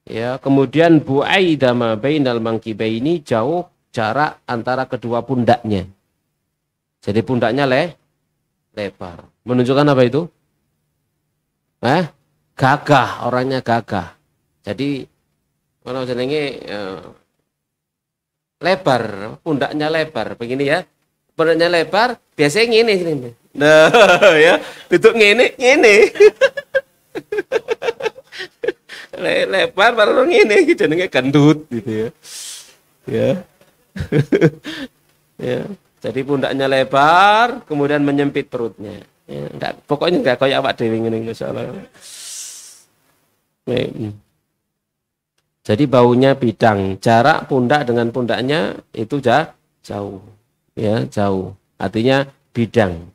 ya, kemudian bu'aidama bainal mankibaini, jauh jarak antara kedua pundaknya. Jadi pundaknya lebar. Menunjukkan apa itu? Gagah, orangnya gagah. Jadi kalau jenenge lebar, pundaknya lebar, begini ya. Pundaknya lebar, biasanya ngene. Nah, ya, duduk ngene. Lebar baru ngene iki jenenge gendut gitu ya. Ya. Ya. Jadi pundaknya lebar, kemudian menyempit perutnya. Ya, pokoknya enggak kayak awak dhewe ngene insyaallah. Jadi baunya bidang, jarak pundak dengan pundaknya itu jauh, ya, jauh. Artinya bidang.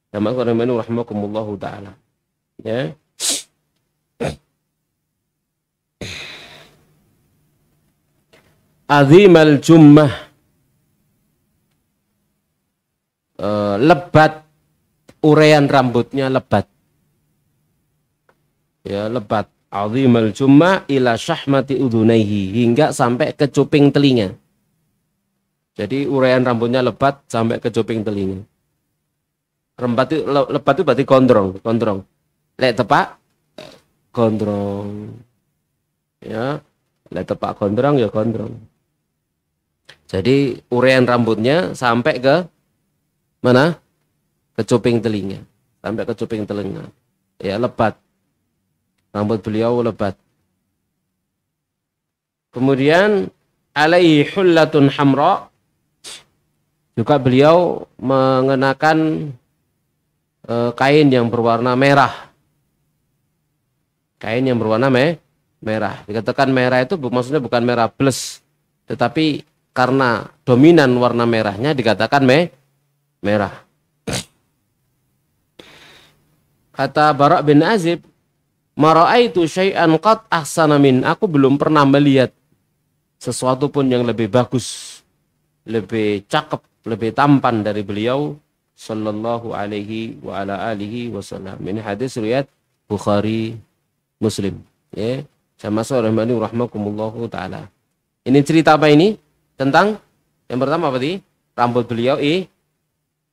Jamaah rahimakumullahu taala. Ya. Azimal jummah, lebat, urean rambutnya lebat. Ya, lebat. Azimal jumma ila syahmati udhunaihi, hingga sampai ke cuping telinga. Jadi uraian rambutnya lebat sampai ke cuping telinga. Lebat itu berarti gondrong. Lek tepak gondrong. Ya, lek tepak gondrong ya gondrong. Jadi uraian rambutnya sampai ke mana? Ke cuping telinga. Sampai ke cuping telinga. Ya, lebat. Rambut beliau lebat. Kemudian alaihi hullatun hamra, juga beliau mengenakan kain yang berwarna merah. Kain yang berwarna merah. Dikatakan merah itu maksudnya bukan merah bles, tetapi karena dominan warna merahnya dikatakan merah. Kata Bara' bin Azib, ma ra'aitu syai'an qad ahsana min, aku belum pernah melihat sesuatu pun yang lebih bagus, lebih cakep, lebih tampan dari beliau sallallahu alaihi wa ala alihi wasallam. Ini hadis riwayat Bukhari, Muslim. Ya, sama rahmani rahmakumullahu taala. Ini cerita apa ini? Tentang yang pertama apa tadi? Rambut beliau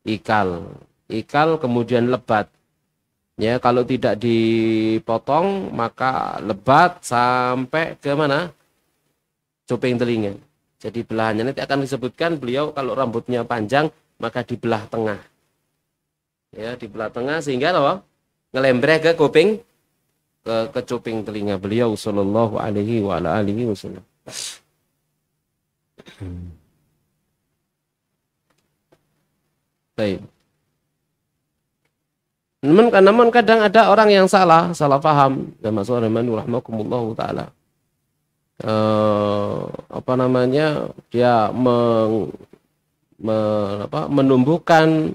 ikal kemudian lebat. Ya, kalau tidak dipotong maka lebat sampai ke mana? Cuping telinga. Jadi belahannya nanti akan disebutkan beliau kalau rambutnya panjang maka di belah tengah. Ya, di belah tengah sehingga apa? Ngelembreh ke kuping, ke cuping telinga beliau sallallahu alaihi wa ala alihi wasallam. Baik. Namun kadang ada orang yang salah paham, dan masuk rahimahumullahu taala. Dia menumbuhkan,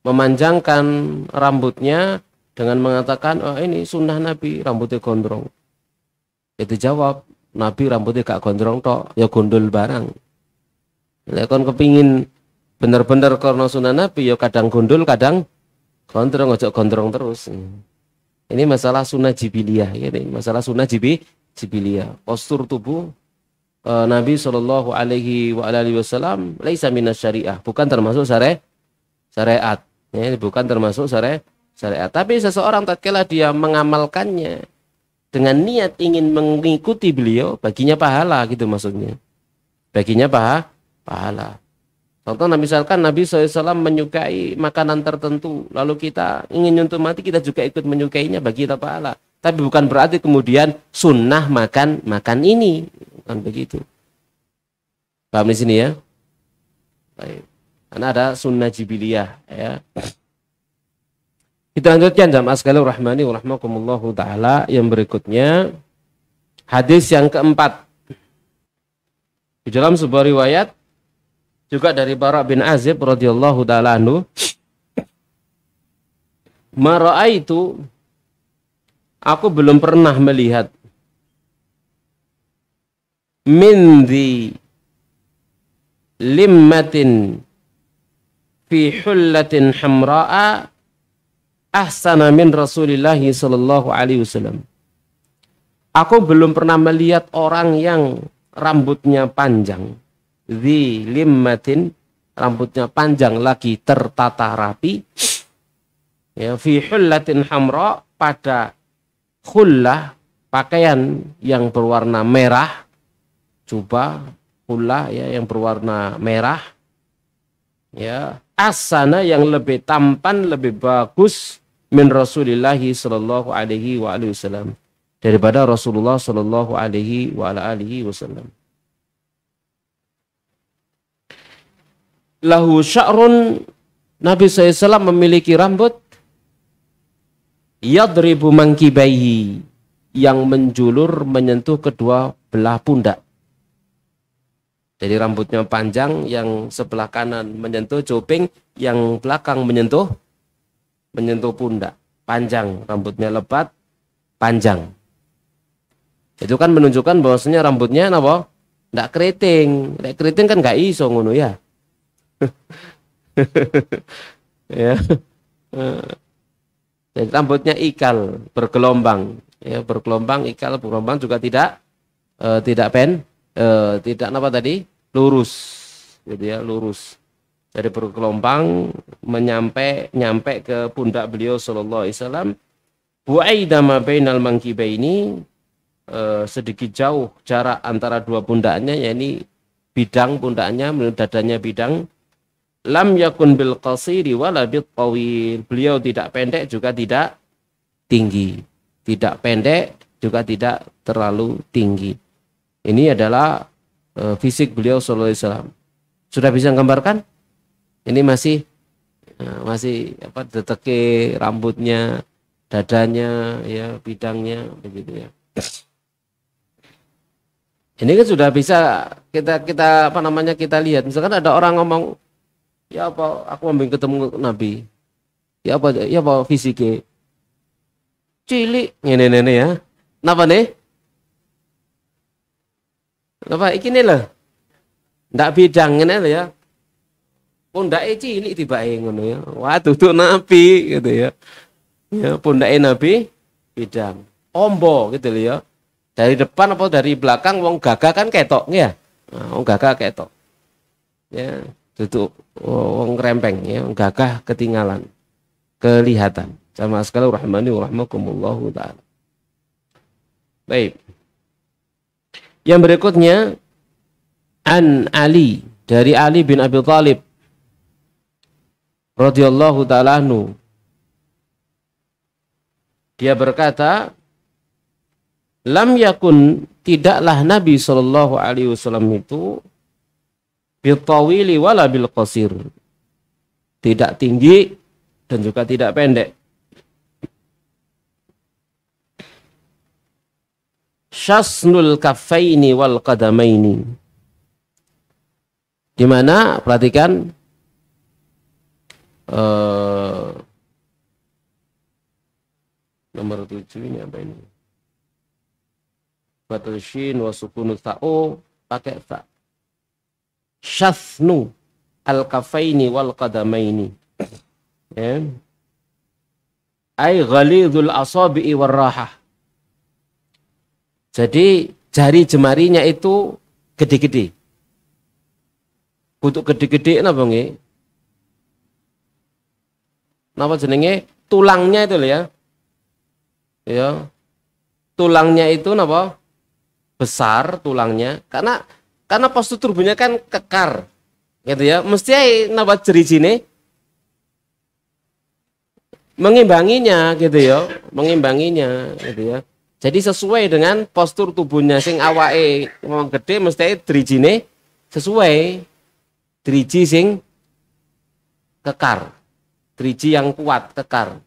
memanjangkan rambutnya dengan mengatakan, oh ini sunnah Nabi rambutnya gondrong. Itu jawab, Nabi rambutnya gak gondrong tok, ya gondol barang. Lah kon kepingin bener-bener karena sunnah Nabi, ya kadang gondol, kadang gondrong, ojo gondrong terus. Ini masalah sunnah jibiliyah, ini masalah sunnah jibiliyah. Postur tubuh Nabi Shallallahu Alaihi Wasallam laisa minas syariah, bukan termasuk syariat. Ini bukan termasuk syariat. Tapi seseorang tatkala dia mengamalkannya dengan niat ingin mengikuti beliau, baginya pahala gitu maksudnya. Baginya pahala. Contohnya misalkan Nabi SAW menyukai makanan tertentu, lalu kita ingin nyentuh mati, kita juga ikut menyukainya, bagi kita pahala. Tapi bukan berarti kemudian sunnah makan ini, bukan begitu. Paham di sini ya? Baik. Karena ada sunnah jibiliyah, ya. Kita lanjutkan jamaah sekalian rahmani wa rahmakumullahu taala, yang berikutnya hadis yang keempat. Di dalam sebuah riwayat juga dari Bara' bin Azib radhiyallahu taala anhu, ma ra'aitu, aku belum pernah melihat min dhi limmatin fi hullatin hamra'a ahsana min Rasulillah sallallahu alaihi wasallam. Aku belum pernah melihat orang yang rambutnya panjang, dhi limmatin, rambutnya panjang lagi tertata rapi, ya, fi hullatin hamra, pada khullah, pakaian yang berwarna merah, jubah khullah ya yang berwarna merah, ya, asana, yang lebih tampan, lebih bagus min Rasulillah sallallahu alaihi wasallam, daripada Rasulullah sallallahu alaihi wasallam. Lahu sya'run, Nabi SAW memiliki rambut yadribu mankibaihi, yang menjulur menyentuh kedua belah pundak. Jadi rambutnya panjang, yang sebelah kanan menyentuh cuping, yang belakang menyentuh pundak. Panjang, rambutnya lebat, panjang. Itu kan menunjukkan bahwasanya rambutnya apa? Ndak keriting. Ndak keriting kan gak iso ngono ya. Ya. Jadi rambutnya ikal, bergelombang. ya, bergelombang, ikal bergelombang juga tidak tidak apa tadi? Lurus. Gitu ya, lurus. Dari bergelombang nyampe ke pundak beliau sallallahu alaihi wasallam. Bu'aida ma bainal mankibaini, sedikit jauh jarak antara dua pundaknya, yakni bidang pundaknya, dadanya bidang. Lam yakun bil qasiri wala bit tawil. Beliau tidak pendek juga tidak tinggi. Tidak pendek juga tidak terlalu tinggi. Ini adalah fisik beliau sallallahu alaihi wasallam. Sudah bisa gambarkan? Ini masih apa, deteke rambutnya, dadanya, ya, bidangnya, begitu ya. Ini kan sudah bisa kita apa namanya, kita lihat. Misalkan ada orang ngomong, ya apa, aku ambil ketemu Nabi, ya apa fisiknya cilik ini ya, kenapa nih? Kenapa ini loh, ndak bidang ini loh ya. Pundake cilik tibake ngono ya. Wah, duduk Nabi gitu ya. Ya, pundake Nabi bidang. Ombo gitu loh ya. Dari depan apa dari belakang wong gagah kan ketok ya. Nah, wong gagah ketok. Ya, duduk wong rempeng ya, wong gagah ketinggalan. Kelihatan. Sama sekali rahmani wa rahmakumullahu taala. Baik. Yang berikutnya an Ali, dari Ali bin Abi Thalib radhiyallahu ta'ala anhu. Dia berkata, lam yakun, tidaklah Nabi sallallahu alaihi wasallam itu bil tawili wala bil qasir, tidak tinggi dan juga tidak pendek. Syasnul kaffaini wal qadamaini, di mana perhatikan nomor 7 ini apa ini? Fathul shin wa sukunu ta'u, pakai fa. Syasnu al-kafaini wal qadamaini. Ya. Ai ghalidhul asabi'i war rahah. Jadi jari jemarinya itu gede-gede. Kutuk gede-gede napa nggih? Napa jenenge? Tulangnya itu loh ya. Ya. Tulangnya itu napa? Besar tulangnya, karena postur tubuhnya kan kekar. Gitu ya. Mesti ae napa jerijine mengimbanginya gitu ya, mengimbanginya gitu ya. Jadi sesuai dengan postur tubuhnya, sing awake wong gede mesti ae jerijine sesuai. Driji sing kekar. Driji yang kuat, kekar.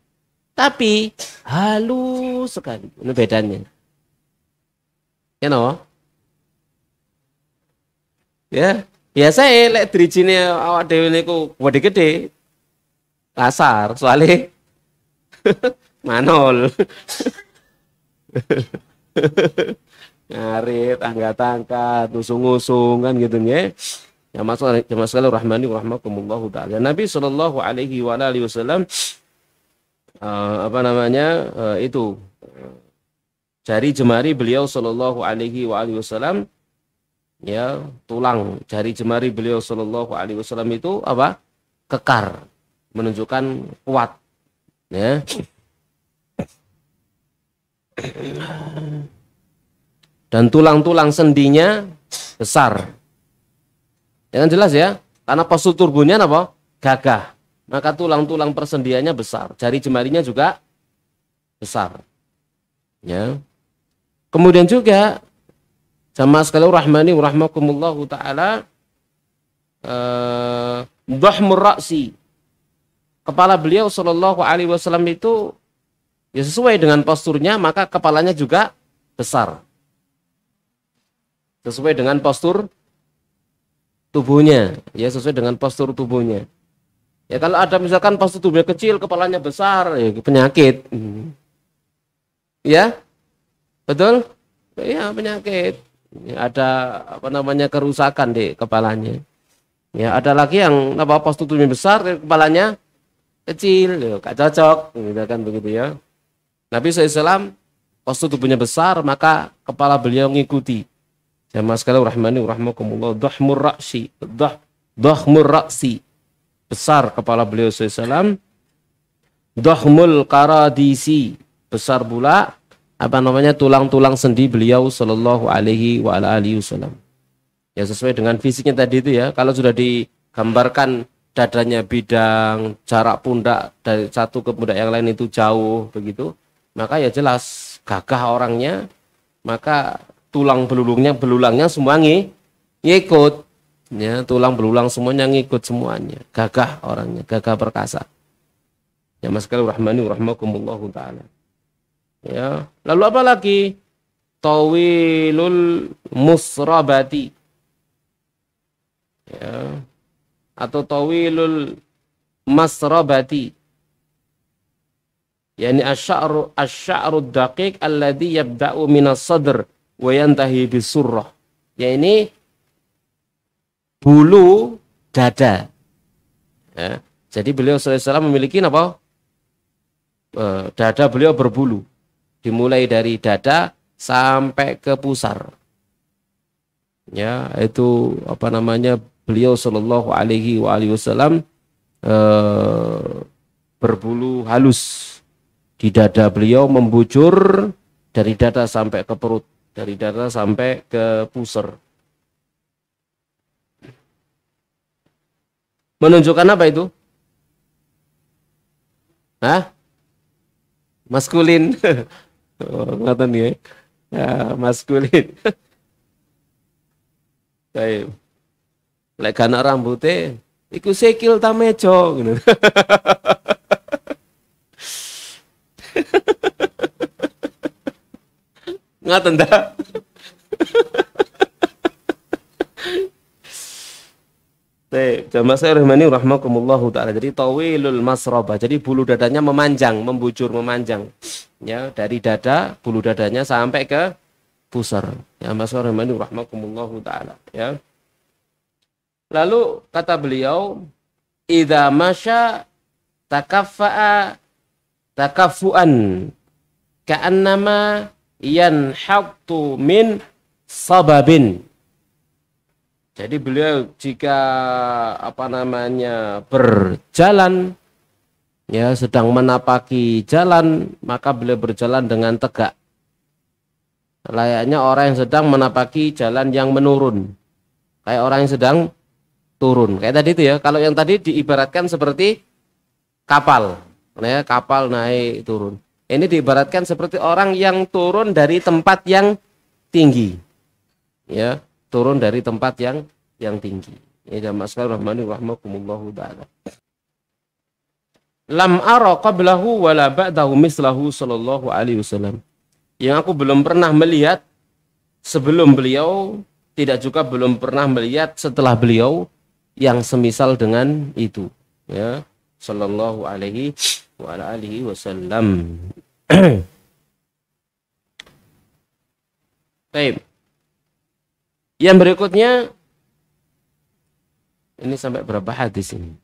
Tapi halus sekali. Ini bedanya. Ya no? Ya, biasa lek drijine awak dhewe niku gede-gede. Kasar, soalnya manol. Ngarit, angkat-angkat, usung-usung kan gitu nggih. Ya jamaah sekalian rahmani wa rahmakumullahu taala. Nabi sallallahu alaihi wa alihi wasallam itu jari jemari beliau sallallahu alaihi wa alihi wasallam, ya, tulang jari jemari beliau sallallahu alaihi wasallam itu apa? Kekar, menunjukkan kuat, ya. Dan tulang-tulang sendinya besar. Yang jelas ya, karena postur tubuhnya apa? Gagah. Maka tulang-tulang persendiannya besar, jari jemarinya juga besar. Ya. Kemudian juga sama sekali rahmani wa rahmakumullahu taala, dhahmur ra'si. Kepala beliau sallallahu alaihi wasallam itu ya sesuai dengan posturnya, maka kepalanya juga besar. Sesuai dengan postur tubuhnya, ya, sesuai dengan postur tubuhnya. Ya, kalau ada misalkan postur tubuhnya kecil, kepalanya besar, ya penyakit. Ya, betul? Ya, penyakit. Ya, ada kerusakan di kepalanya. Ya, ada lagi yang postur tubuhnya besar, kepalanya kecil, ya, gak cocok, gitu kan begitu ya. Nabi SAW postur tubuhnya besar, maka kepala beliau ngikuti. Jamaah sekalian rahmani rahimakumullah, dhahmur ra'si, besar kepala beliau SAW. Dhahmul karadisi, besar pula tulang-tulang sendi beliau sallallahu alaihi wa ala alihi wasallam. Ya sesuai dengan fisiknya tadi itu ya. Kalau sudah digambarkan dadanya bidang, jarak pundak dari satu ke pundak yang lain itu jauh begitu, maka ya jelas gagah orangnya, maka tulang belulangnya semua ngikut. Ya, tulang belulang semuanya ngikut semuanya. Gagah orangnya, gagah perkasa. Ya mas sekalian rahmani rahimakumullahu taala. Ya, lalu apa lagi? Tawilul musrabati. Ya. Atau tawilul masrabati. Yani asy-sya'ru daqiq alladhi yabda'u minas sadr wa yantahi bisurrah. Ya ini bulu dada. Ya. Jadi beliau sallallahu alaihi wasallam memiliki apa? Dada beliau berbulu, dimulai dari dada sampai ke pusar. Ya, itu beliau sallallahu alaihi wasallam berbulu halus di dada beliau, membujur dari dada sampai ke perut, dari dada sampai ke pusar. Menunjukkan apa itu? Hah? Maskulin. Oh, ngatan ya. Ya, maskulin. Baik. Lek kana rambutnya iku sikil ta meja ngono. Ngaten ta? Jamaah saya rahmani rahimakumullahu taala. Jadi tawilul masrabah. Jadi bulu dadanya memanjang, membujur, memanjang. Ya, dari dada bulu dadanya sampai ke pusar. Ya, jamaah saya rahmani rahimakumullahu taala, ya. Lalu kata beliau, idza masya takaffa'a takaffuan ka'annama yanhattu min sababin. Jadi beliau jika berjalan, ya sedang menapaki jalan, maka beliau berjalan dengan tegak. Layaknya orang yang sedang menapaki jalan yang menurun. Kayak orang yang sedang turun. Kayak tadi itu ya. Kalau yang tadi diibaratkan seperti kapal. Ya, kapal naik turun. Ini diibaratkan seperti orang yang turun dari tempat yang tinggi. Ya. Turun dari tempat yang tinggi. Ya jamaah sekalian rahmani rahimakumullahu taala. Lam ara qablahu wala ba'dahu mislahu sallallahu alaihi wasallam. Yang aku belum pernah melihat sebelum beliau, tidak juga belum pernah melihat setelah beliau yang semisal dengan itu. Ya, sallallahu alaihi wa ala alihi wasallam. Baik. Yang berikutnya, ini sampai berapa hadis ini?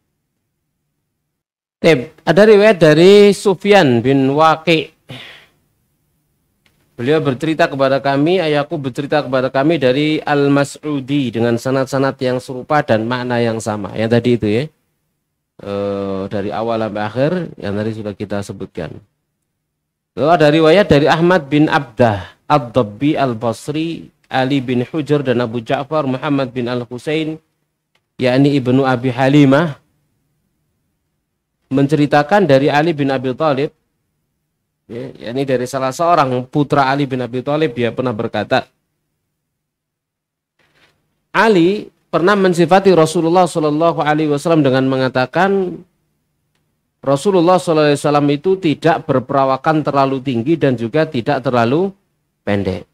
Ada riwayat dari Sufyan bin Waqi'. Beliau bercerita kepada kami, ayahku bercerita kepada kami dari Al-Mas'udi dengan sanad-sanad yang serupa dan makna yang sama. Yang tadi itu ya, dari awal sampai akhir, yang tadi sudah kita sebutkan. Lalu ada riwayat dari Ahmad bin Abdah, Ad-Dabbi Al-Basri, Ali bin Hujr dan Abu Ja'far Muhammad bin Al-Husain, yakni Ibnu Abi Halimah, menceritakan dari Ali bin Abi Thalib, ya, yakni dari salah seorang putra Ali bin Abi Thalib, dia pernah berkata, Ali pernah mensifati Rasulullah Shallallahu Alaihi Wasallam dengan mengatakan, Rasulullah Shallallahu Alaihi Wasallam itu tidak berperawakan terlalu tinggi dan juga tidak terlalu pendek.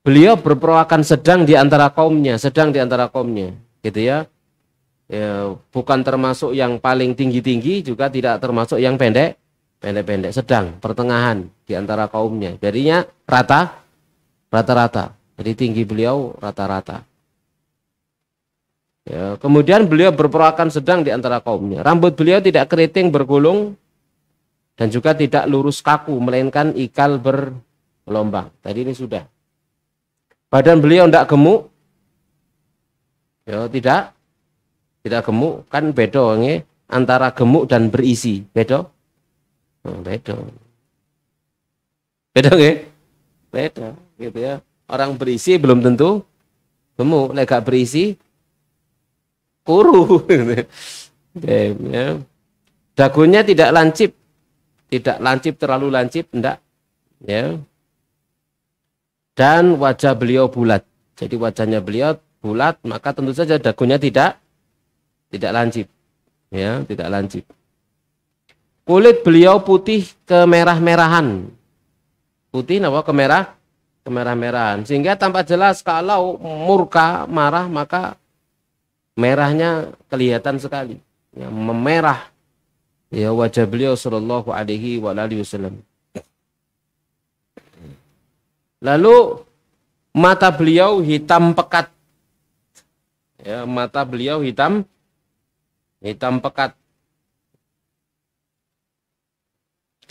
Beliau berperawakan sedang di antara kaumnya, gitu ya. Ya, bukan termasuk yang paling tinggi-tinggi, juga tidak termasuk yang pendek-pendek, sedang, pertengahan di antara kaumnya. Jadinya rata-rata. Jadi tinggi beliau rata-rata. Ya, kemudian beliau berperawakan sedang di antara kaumnya. Rambut beliau tidak keriting bergulung dan juga tidak lurus kaku, melainkan ikal bergelombang. Tadi ini sudah. Badan beliau tidak gemuk, ya tidak gemuk, kan beda nge, antara gemuk dan berisi, beda, beda nge, beda, gitu ya. Orang berisi belum tentu gemuk, lek gak berisi kuru, ya. Dagunya tidak lancip terlalu lancip, enggak, ya. Dan wajah beliau bulat. Jadi wajahnya beliau bulat, maka tentu saja dagunya tidak lancip, ya, tidak lancip. Kulit beliau putih kemerah-merahan. Putih apa? Kemerah-merahan. Sehingga tampak jelas kalau murka, marah, maka merahnya kelihatan sekali. Ya, memerah. Ya, wajah beliau sallallahu alaihi wasallam. Lalu mata beliau hitam pekat. Ya, mata beliau hitam pekat.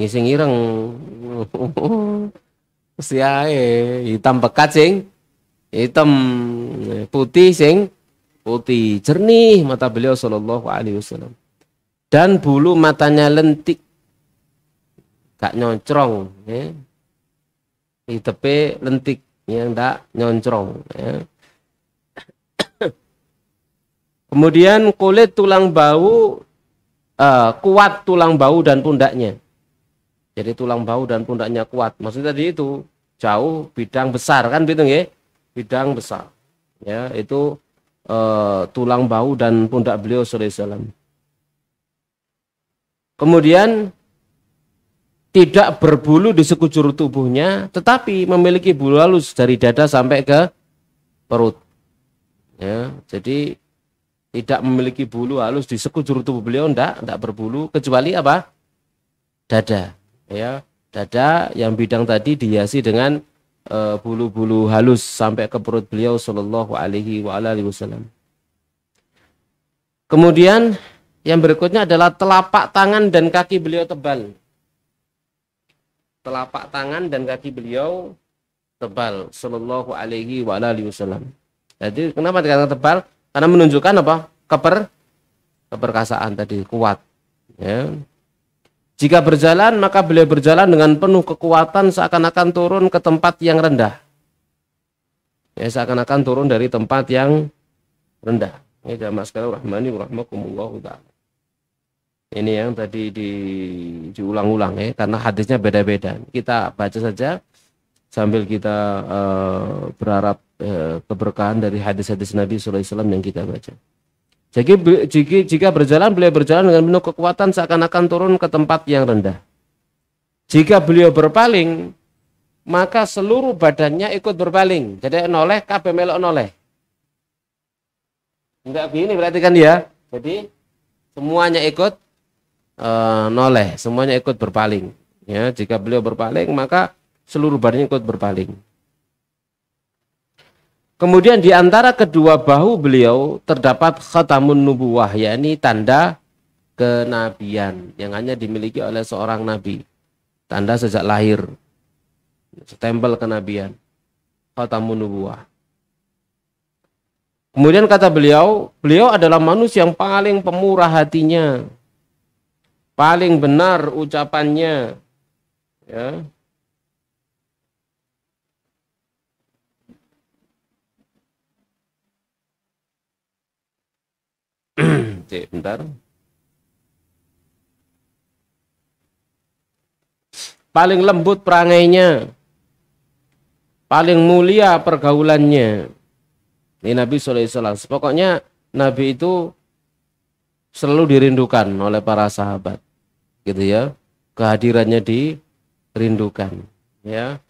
Sing ireng. Siae hitam pekat sing hitam, putih sing putih, jernih mata beliau sallallahu alaihi wasallam. Dan bulu matanya lentik. Gak nyoncrong, ya. Tepe lentik, yang ndak nyoncrong, ya. Kemudian kulit tulang bau kuat, tulang bau dan pundaknya. Jadi tulang bau dan pundaknya kuat. Maksudnya tadi itu jauh bidang besar kan gitu ya, bidang besar. Ya, itu tulang bau dan pundak beliau sallallahu alaihi wasallam. Kemudian tidak berbulu di sekujur tubuhnya, tetapi memiliki bulu halus dari dada sampai ke perut. Ya, jadi tidak memiliki bulu halus di sekujur tubuh beliau, enggak berbulu, kecuali apa? Dada. Ya, dada yang bidang tadi dihiasi dengan bulu-bulu halus sampai ke perut beliau sallallahu alaihi wasallam. Kemudian yang berikutnya adalah telapak tangan dan kaki beliau tebal. Telapak tangan dan kaki beliau tebal sallallahu alaihi wasallam. Jadi kenapa dikatakan tebal? Karena menunjukkan apa? Keperkasaan tadi, kuat. Ya. Jika berjalan, maka beliau berjalan dengan penuh kekuatan seakan-akan turun ke tempat yang rendah. Ya, seakan-akan turun dari tempat yang rendah. Ini jamaah sekalian rahmani wa rahmakumullah ta'ala. Ini yang tadi diulang-ulang ya, karena hadisnya beda-beda. Kita baca saja sambil kita berharap keberkahan dari hadis-hadis Nabi sallallahu alaihi wasallam yang kita baca. Jadi jika berjalan, beliau berjalan dengan penuh kekuatan seakan-akan turun ke tempat yang rendah. Jika beliau berpaling, maka seluruh badannya ikut berpaling. Jadi noleh, kabeh melok noleh. Enggak begini berarti kan ya. Jadi semuanya ikut noleh, semuanya ikut berpaling. Ya, jika beliau berpaling, maka seluruh badannya ikut berpaling. Kemudian di antara kedua bahu beliau terdapat khatamun nubuwah, yakni tanda kenabian yang hanya dimiliki oleh seorang nabi. Tanda sejak lahir, stempel kenabian, khatamun nubuwah. Kemudian kata beliau adalah manusia yang paling pemurah hatinya, paling benar ucapannya, ya. Bentar. Paling lembut perangainya, paling mulia pergaulannya. Ini Nabi sallallahu alaihi wasallam. Pokoknya Nabi itu selalu dirindukan oleh para sahabat, gitu ya. Kehadirannya dirindukan, ya.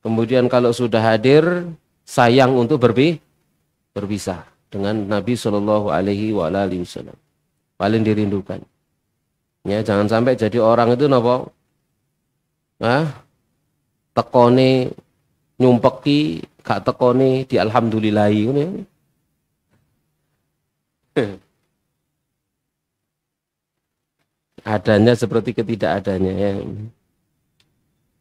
Kemudian kalau sudah hadir, sayang untuk berpisah dengan Nabi sallallahu alaihi wasallam. Paling dirindukan. Ya, jangan sampai jadi orang itu napa? Tekone nyumpeki, gak tekone di alhamdulillahi ngene. adanya seperti ketidakadanya ya.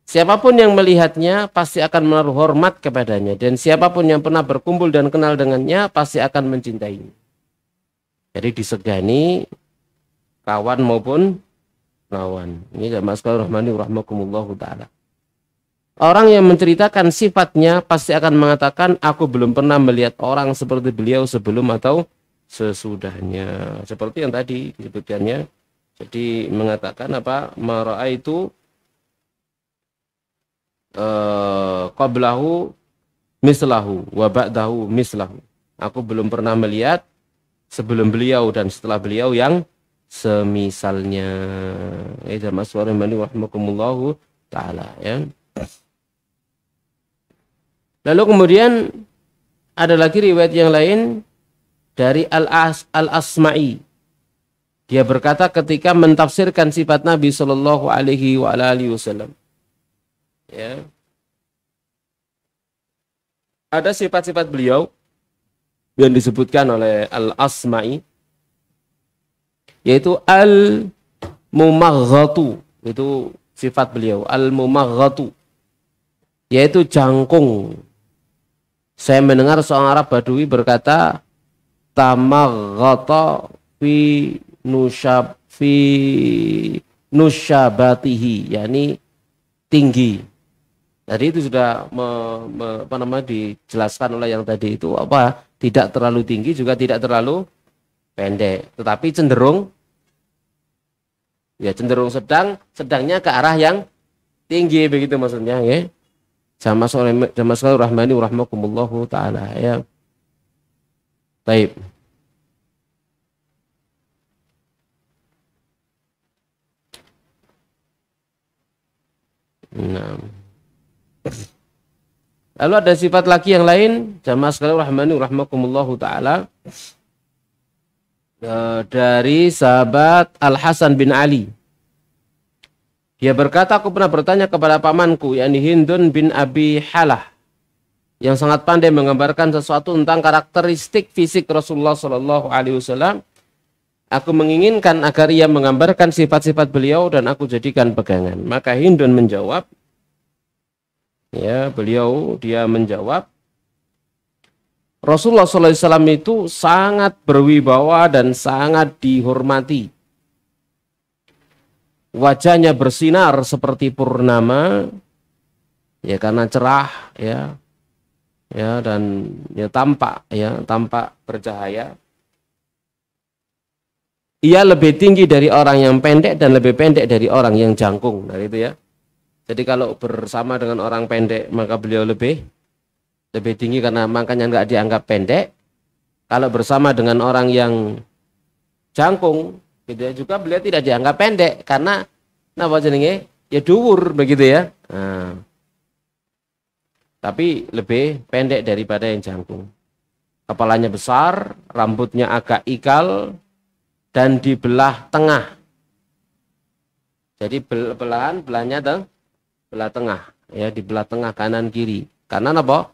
Siapapun yang melihatnya pasti akan menaruh hormat kepadanya, dan siapapun yang pernah berkumpul dan kenal dengannya pasti akan mencintainya. Jadi disegani kawan maupun lawan. Ini jamaah sekalian rahmani rahmakumullah taala. Orang yang menceritakan sifatnya pasti akan mengatakan, aku belum pernah melihat orang seperti beliau sebelum atau sesudahnya. Seperti yang tadi disebutkannya. Jadi mengatakan apa? Mara'aitu qablahu mislahu wa ba'dahu mislahu. Aku belum pernah melihat sebelum beliau dan setelah beliau yang semisalnya. Jamaah sekalian rahmakumullah taala ya. Lalu kemudian ada lagi riwayat yang lain dari Al-Asma'i. Dia berkata ketika mentafsirkan sifat Nabi Shallallahu Alaihi Wasallam. Ya. Ada sifat-sifat beliau yang disebutkan oleh Al-Asma'i, yaitu Al-Mumaghatu, itu sifat beliau, Al-Mumaghatu, yaitu jangkung. Saya mendengar seorang Arab Badui berkata, Tamaghata fi nusyabatihi, yakni tinggi. Jadi itu sudah dijelaskan oleh yang tadi itu apa? Tidak terlalu tinggi juga tidak terlalu pendek, tetapi cenderung sedangnya ke arah yang tinggi, begitu maksudnya ya. Jamaah sekalian rahmani rahmakumullahu taala ya. Baik. Nah. Lalu ada sifat lagi yang lain, jamaah sekalian rahmani rahmakumullahu taala, dari sahabat Al Hasan bin Ali. Dia berkata, aku pernah bertanya kepada pamanku, yakni Hindun bin Abi Halah, yang sangat pandai menggambarkan sesuatu tentang karakteristik fisik Rasulullah Shallallahu Alaihi Wasallam. Aku menginginkan agar ia menggambarkan sifat-sifat beliau dan aku jadikan pegangan. Maka Hindun menjawab, dia menjawab, Rasulullah SAW itu sangat berwibawa dan sangat dihormati. Wajahnya bersinar seperti purnama, ya karena cerah, ya dan ya tampak bercahaya. Ia lebih tinggi dari orang yang pendek dan lebih pendek dari orang yang jangkung. Nah itu ya. Jadi kalau bersama dengan orang pendek maka beliau lebih tinggi karena makanya nggak dianggap pendek. Kalau bersama dengan orang yang jangkung, gitu ya, juga beliau tidak dianggap pendek karena napa jenenge ya dhuwur begitu ya. Nah, tapi lebih pendek daripada yang jangkung. Kepalanya besar, rambutnya agak ikal dan dibelah tengah. Jadi belahnya belah tengah, ya dibelah tengah kanan kiri. Karena apa?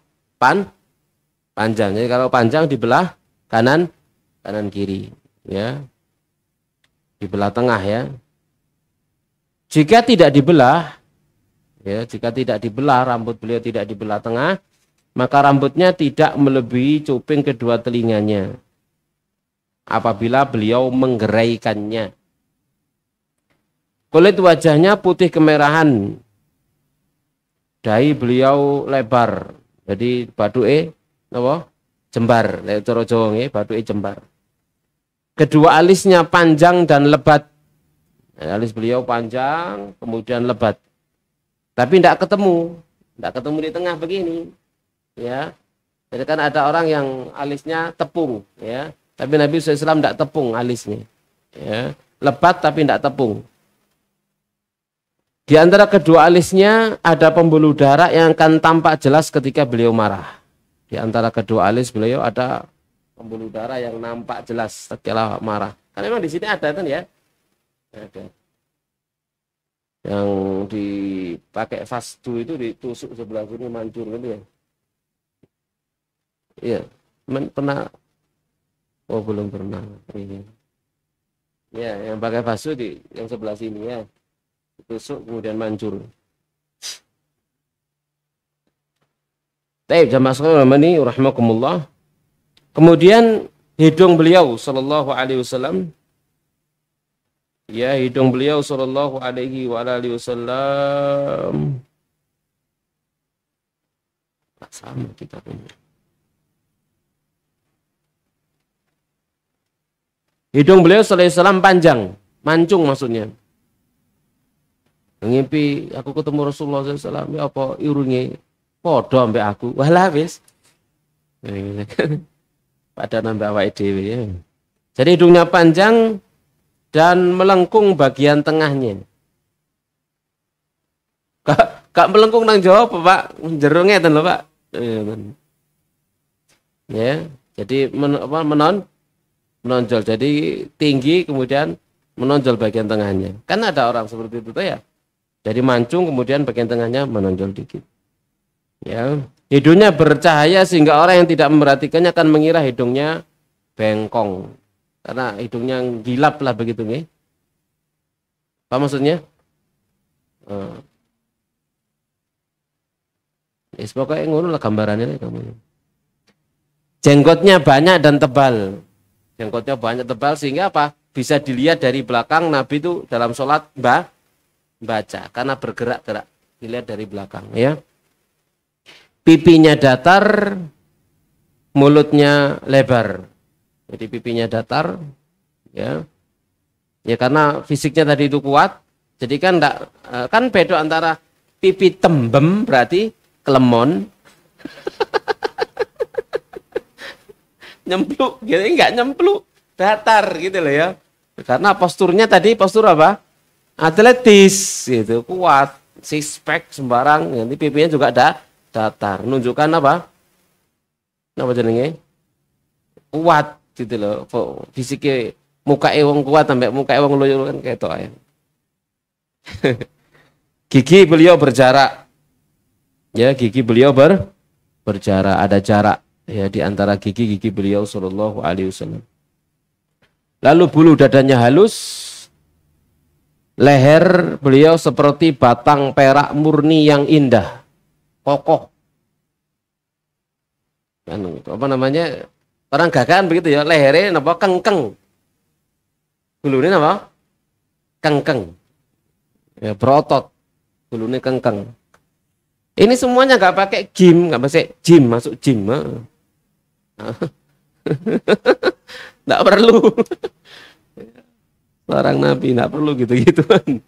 Panjang. Jadi kalau panjang dibelah kanan kiri, ya. Dibelah tengah ya. Jika tidak dibelah rambut beliau tidak dibelah tengah, maka rambutnya tidak melebihi cuping kedua telinganya apabila beliau menggeraikannya. Kulit wajahnya putih kemerahan. Dahi beliau lebar. Jadi baduke napa? Jembar. Nek cara Jawa nggih, baduke jembar. Kedua alisnya panjang dan lebat. Alis beliau panjang, kemudian lebat. Tapi tidak ketemu di tengah begini. Ya. Jadi kan ada orang yang alisnya tepung, ya. Tapi Nabi SAW tidak tepung alisnya. Ya. Lebat tapi tidak tepung. Di antara kedua alisnya ada pembuluh darah yang akan tampak jelas ketika beliau marah. Di antara kedua alis beliau ada pembuluh darah yang nampak jelas ketika marah. Karena memang di sini ada kan ya. Ada. Yang dipakai fastu itu ditusuk sebelah sini mancur gitu ya. Iya, pernah. Oh belum pernah. Iya. Ya, yang pakai basuh di yang sebelah sini ya. Tusuk kemudian mancur. Baik, jamaah sekalian ini rahimakumullah. Kemudian hidung beliau sallallahu alaihi wasallam, ya, hidung beliau sallallahu alaihi wa alihi wasallam sama kita punya. Hidung beliau sallallahu alaihi wasallam panjang, mancung maksudnya. Ngimpi aku ketemu Rasulullah sallallahu alaihi wasallam, ya apa irunge padha ambek aku. Walah wis. Pada nambah awake dhewe ya. Jadi hidungnya panjang dan melengkung bagian tengahnya. Gak melengkung nang jawab Pak, jero ngeten lho Pak. Ya, jadi menonjol. Jadi tinggi kemudian menonjol bagian tengahnya. Kan ada orang seperti itu tuh ya. Jadi mancung kemudian bagian tengahnya menonjol dikit. Ya, hidungnya bercahaya sehingga orang yang tidak memperhatikannya akan mengira hidungnya bengkong. Karena hidungnya gilap lah begitu nih. Apa maksudnya? Pokoknya ngono lah gambarannya kamu. Jenggotnya banyak dan tebal. Jenggotnya banyak tebal sehingga apa? Bisa dilihat dari belakang Nabi itu dalam sholat baca karena bergerak-gerak dilihat dari belakang ya. Pipinya datar, mulutnya lebar. Jadi pipinya datar, ya. Ya karena fisiknya tadi itu kuat. Jadi kan enggak, kan beda antara pipi tembem berarti kelemon, nyempluk, gitu enggak nyempluk, datar gitu loh ya. Karena posturnya tadi postur apa? Atletis, gitu, kuat, six pack sembarang. Nanti pipinya juga ada. Datar, menunjukkan apa? Apa jenenge? Kuat gitu loh. Fisiknya muka wong kuat sampai muka wong loyo kan ketok ya. Gigi beliau berjarak. Ya, gigi beliau berjarak, ada jarak ya di antara gigi beliau sallallahu alaihi wasallam. Lalu bulu dadanya halus. Leher beliau seperti batang perak murni yang indah. Kokoh, apa namanya, orang gagahan begitu ya, lehernya apa kengkeng, bulunya apa kengkeng, ya berotot, bulunya kengkeng. Ini semuanya nggak pakai gym, nggak pakai gym, masuk gym, nggak perlu. Seorang Nabi nggak perlu gitu-gituan.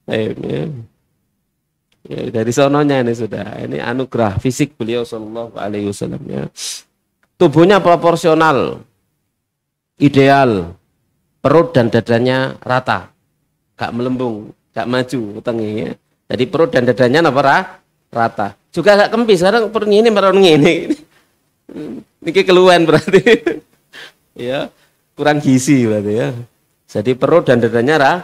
Ya. Ya, dari sononya ini sudah, ini anugerah fisik beliau sallallahu alaihi wasallam ya. Tubuhnya proporsional, ideal, perut dan dadanya rata, gak melembung, gak maju utangnya. Jadi perut dan dadanya apa rata. Juga gak kempis, sekarang perutnya ini merong ini. Ini keluhan berarti, ya kurang gizi berarti ya. Jadi perut dan dadanya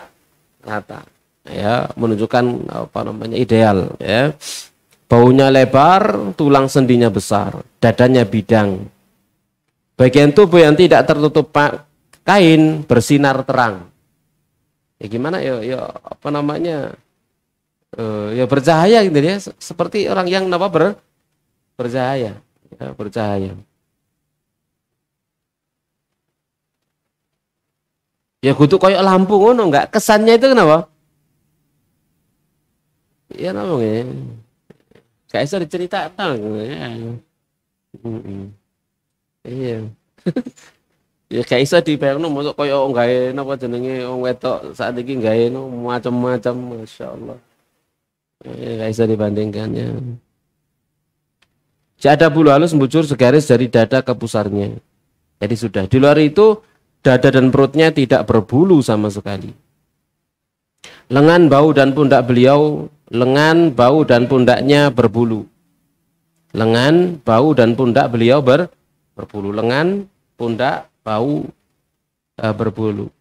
rata. Ya, menunjukkan apa namanya ideal ya. Baunya lebar, tulang sendinya besar, dadanya bidang. Bagian tubuh yang tidak tertutup kain bersinar terang. Ya gimana ya apa namanya? Ya bercahaya gitu ya, seperti orang yang bercahaya, ya, bercahaya. Ya kudu koyo lampu ngono, enggak kesannya itu kenapa? Ya namanya gak bisa diceritakan ya. Iya. Ya gak bisa dibayangno mosok koyo gawe napa jenenge wong wedok saat iki gawe macam-macam masyaallah. Ya gak bisa dibandingkannya. Jika ada bulu halus membujur segaris dari dada ke pusarnya. Jadi sudah. Di luar itu dada dan perutnya tidak berbulu sama sekali. Lengan, bahu dan pundak beliau, lengan, bahu dan pundaknya berbulu. Lengan, bahu dan pundak beliau berbulu. Lengan, pundak, bahu berbulu.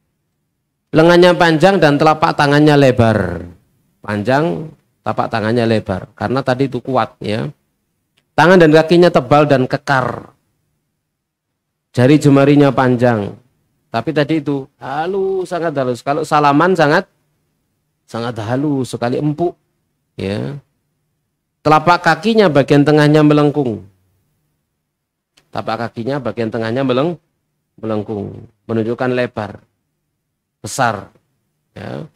Lengannya panjang dan telapak tangannya lebar. Panjang, telapak tangannya lebar. Karena tadi itu kuat ya. Tangan dan kakinya tebal dan kekar. Jari jemarinya panjang. Tapi tadi itu halus, sangat halus. Kalau salaman sangat halus sekali, empuk. Ya. Telapak kakinya bagian tengahnya melengkung. Telapak kakinya bagian tengahnya melengkung, menunjukkan lebar, besar. Ya.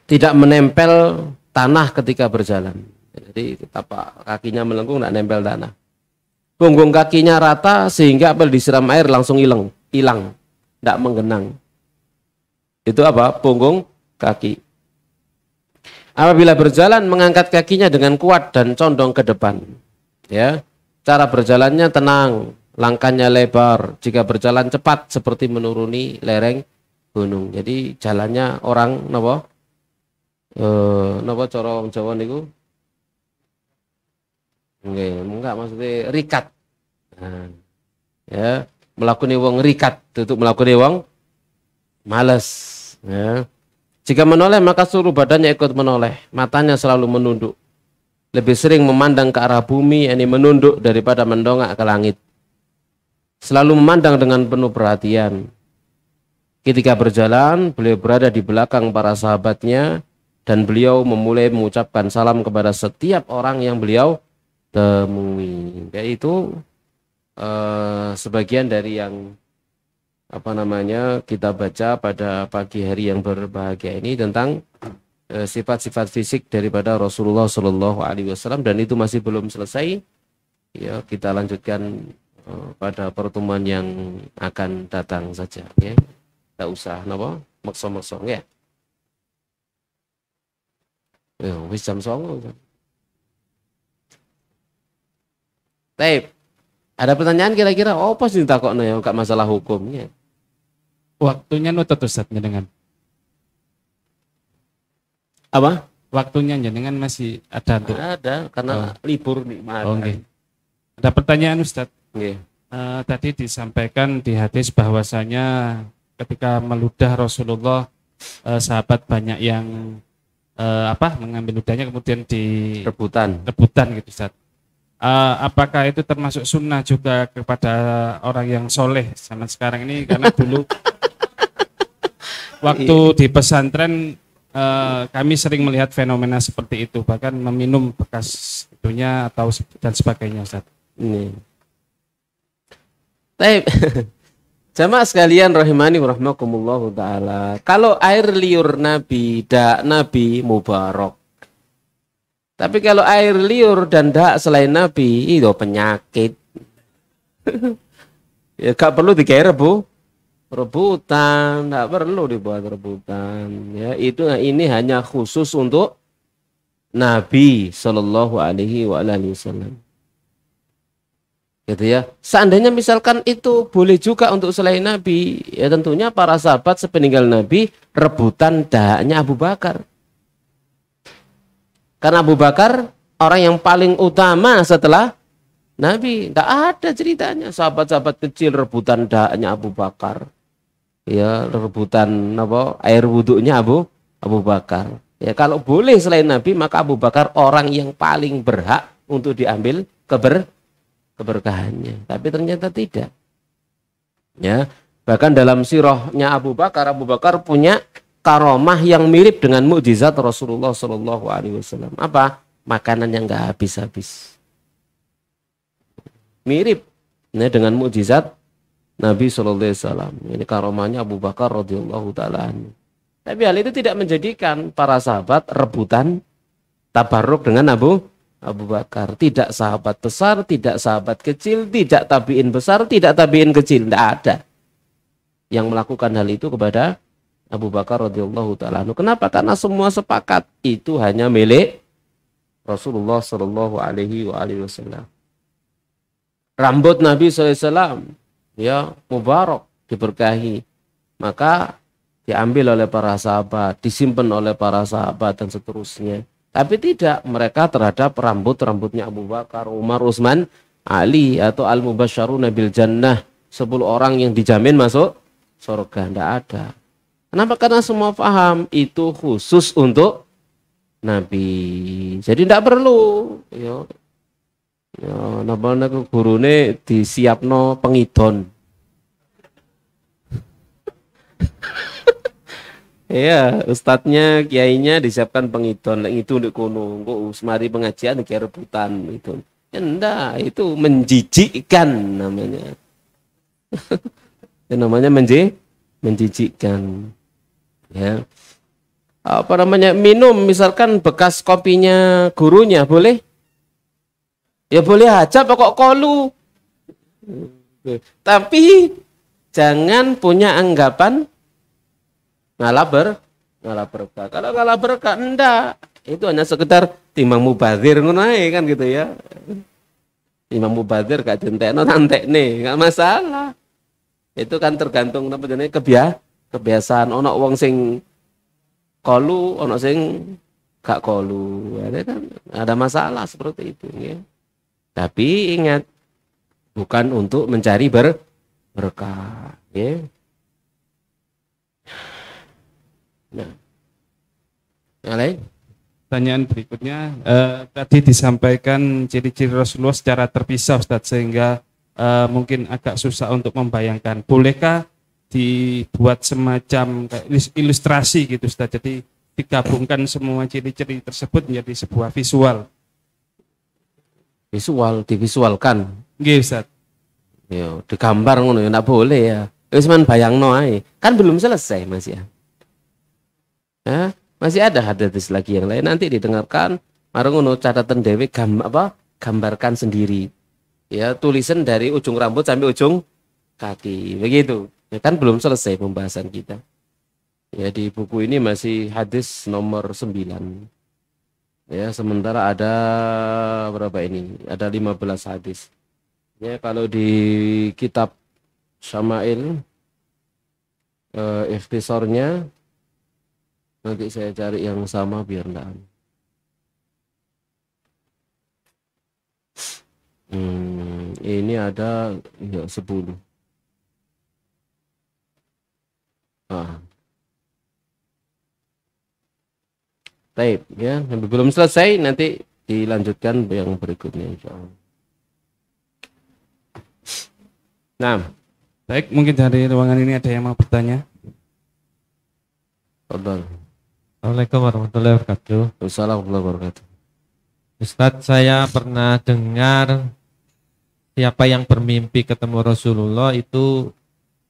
Tidak menempel tanah ketika berjalan. Jadi telapak kakinya melengkung, tidak nempel tanah. Punggung kakinya rata sehingga apabila disiram air langsung hilang, tidak menggenang. Itu apa? Punggung kaki. Apabila berjalan mengangkat kakinya dengan kuat dan condong ke depan. Ya, cara berjalannya tenang, langkahnya lebar. Jika berjalan cepat seperti menuruni lereng gunung. Jadi jalannya orang napa? Napa cara wong Jawa niku? Enggak maksudnya rikat. Nah, ya, melakoni wong rikat, itu melakoni wong malas. Ya. Jika menoleh maka seluruh badannya ikut menoleh, matanya selalu menunduk. Lebih sering memandang ke arah bumi, ini menunduk daripada mendongak ke langit. Selalu memandang dengan penuh perhatian. Ketika berjalan, beliau berada di belakang para sahabatnya dan beliau memulai mengucapkan salam kepada setiap orang yang beliau temui. Yaitu sebagian dari yang kita baca pada pagi hari yang berbahagia ini tentang sifat-sifat fisik daripada Rasulullah Shallallahu Alaihi Wasallam, dan itu masih belum selesai. Ya, kita lanjutkan pada pertemuan yang akan datang saja. Ya, tidak usah maksa-maksa ya. Wis jam 09.00. Tape. Ada pertanyaan kira-kira apa sih takokno ya enggak masalah hukumnya? Waktunya nutut Ustaz dengan apa? Waktunya jenengan masih ada untuk ada karena libur nih. Okay. Ada pertanyaan Ustaz. Okay. Tadi disampaikan di hadis bahwasanya ketika meludah Rasulullah sahabat banyak yang mengambil ludahnya kemudian di rebutan gitu Ustaz. Apakah itu termasuk sunnah juga kepada orang yang soleh zaman sekarang ini? Karena dulu waktu di pesantren kami sering melihat fenomena seperti itu, bahkan meminum bekas itunya atau dan sebagainya Ustaz. Ini. Baik. Jamaah sekalian rahimani wa rahmakumullahu taala. Kalau air liur Nabi, dak Nabi mubarak. Tapi kalau air liur dan dak selain Nabi itu penyakit. Ya gak perlu digawe rebutan, enggak perlu dibuat rebutan. Ya, ini hanya khusus untuk Nabi Shallallahu Alaihi Wasallam. Gitu ya. Seandainya misalkan itu boleh juga untuk selain Nabi, ya tentunya para sahabat sepeninggal Nabi rebutan daknya Abu Bakar. Karena Abu Bakar orang yang paling utama setelah Nabi. Tidak ada ceritanya sahabat-sahabat kecil rebutan daknya Abu Bakar. Ya, rebutan air wudhunya Abu Bakar. Ya, kalau boleh selain Nabi maka Abu Bakar orang yang paling berhak untuk diambil keberkahannya. Tapi ternyata tidak. Ya, bahkan dalam sirahnya Abu Bakar punya karomah yang mirip dengan mukjizat Rasulullah Shallallahu Alaihi Wasallam. Apa? Makanan yang nggak habis-habis. Mirip dengan mukjizat Nabi Shallallahu Alaihi Wasallam. Ini karomahnya Abu Bakar radhiyallahu taala. Tapi hal itu tidak menjadikan para sahabat rebutan tabarruk dengan Abu Bakar. Tidak sahabat besar, tidak sahabat kecil, tidak tabiin besar, tidak tabiin kecil. Tidak ada yang melakukan hal itu kepada Abu Bakar radhiyallahu taala. Kenapa? Karena semua sepakat itu hanya milik Rasulullah Shallallahu Alaihi Wasallam. Rambut Nabi SAW ya mubarak, diberkahi, maka diambil oleh para sahabat, disimpan oleh para sahabat dan seterusnya. Tapi tidak mereka terhadap rambutnya Abu Bakar, Umar, Utsman, Ali atau al-mubasysyaruna bil jannah, 10 orang yang dijamin masuk surga. Tidak ada. Kenapa? Karena semua paham itu khusus untuk Nabi. Jadi tidak perlu. Ya, gurune disiapno pengidon. Iya, ustadznya, kiainya disiapkan pengidon, lek itu ndek kono, kok semari pengajian kayak rebutan itu. Ya enggak, itu menjijikkan namanya. Itu namanya menjijikkan. Ya. Apa namanya? Minum misalkan bekas kopinya gurunya boleh? Ya boleh aja pokok kolu. Tapi jangan punya anggapan ngalah ngalah berkah. Kalau ngalah berkah enggak, itu hanya sekedar timbang mubazir ngono ae kan gitu ya. Timbang mubazir gak dientekno nantekne, enggak masalah. Itu kan tergantung apa jenenge kebiasaan. Ono wong sing kolu, ono sing gak kolu. Ya kan ada masalah seperti itu ya. Tapi ingat bukan untuk mencari berkah ya. Nah, yang lain? Pertanyaan berikutnya, tadi disampaikan ciri-ciri Rasulullah secara terpisah Ustadz, sehingga mungkin agak susah untuk membayangkan. Bolehkah dibuat semacam kayak ilustrasi gitu Ustadz, jadi digabungkan semua ciri-ciri tersebut menjadi sebuah visual? Divisualkan. Nggih Ustadz. Yo, digambar ngono ya enggak boleh ya. Wis men bayangno ae. Kan belum selesai Mas ya. Ya, masih ada hadis lagi yang lain nanti didengarkan. Marung ngono catatan dhewe gambarkan sendiri. Ya, tulisan dari ujung rambut sampai ujung kaki. Begitu. Ya kan belum selesai pembahasan kita. Ya di buku ini masih hadis nomor 9. Ya, sementara ada berapa ini? Ada 15 hadis. Ya, kalau di kitab Syama'il ikhtisornya nanti saya cari yang sama biar enggak. Ini ada ya 10. Baik, ya, belum selesai nanti dilanjutkan yang berikutnya insyaallah. Nah, Baik, mungkin dari ruangan ini ada yang mau bertanya. Fadhal. Assalamualaikum warahmatullahi wabarakatuh. Waalaikumsalam warahmatullahi wabarakatuh. Ustadz, saya pernah dengar siapa yang bermimpi ketemu Rasulullah itu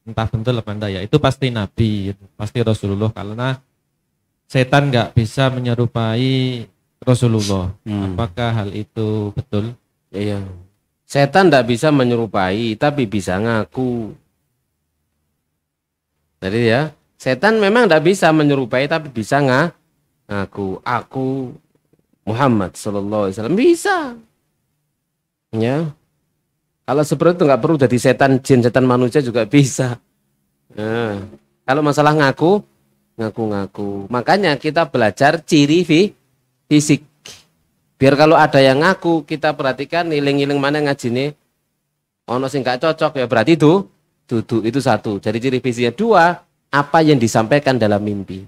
entah betul apa enggak ya, itu pasti Nabi, pasti Rasulullah, karena setan nggak bisa menyerupai Rasulullah. Apakah hal itu betul? Iya. Setan tidak bisa menyerupai, tapi bisa ngaku. Jadi ya, setan memang tidak bisa menyerupai, tapi bisa ngaku. Aku Muhammad Sallallahu Alaihi Wasallam bisa. Ya. Kalau seperti itu nggak perlu jadi setan jin, setan manusia juga bisa. Nah, kalau masalah ngaku-ngaku. Makanya kita belajar ciri fisik. Biar kalau ada yang ngaku, kita perhatikan ngiling-ngiling mana ngajine. Ono sing gak cocok ya berarti itu duduk itu satu. Jadi ciri fisiknya. Dua, apa yang disampaikan dalam mimpi.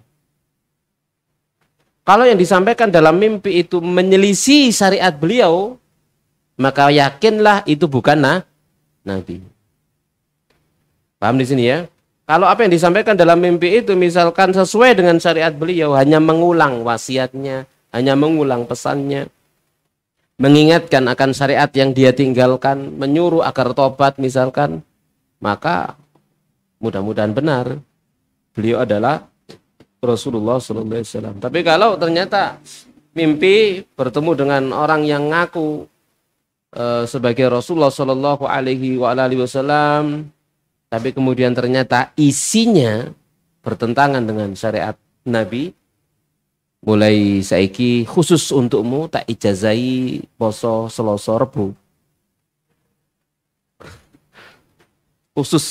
Kalau yang disampaikan dalam mimpi itu menyelisih syariat beliau, maka yakinlah itu bukan nabi. Paham di sini ya? Kalau apa yang disampaikan dalam mimpi itu misalkan sesuai dengan syariat beliau, hanya mengulang wasiatnya, hanya mengulang pesannya, mengingatkan akan syariat yang dia tinggalkan, menyuruh agar tobat misalkan, maka mudah-mudahan benar beliau adalah Rasulullah SAW. Tapi kalau ternyata mimpi bertemu dengan orang yang ngaku sebagai Rasulullah SAW, tapi kemudian ternyata isinya bertentangan dengan syariat Nabi, mulai saiki khusus untukmu tak ijazai poso Selasa Rebu. Khusus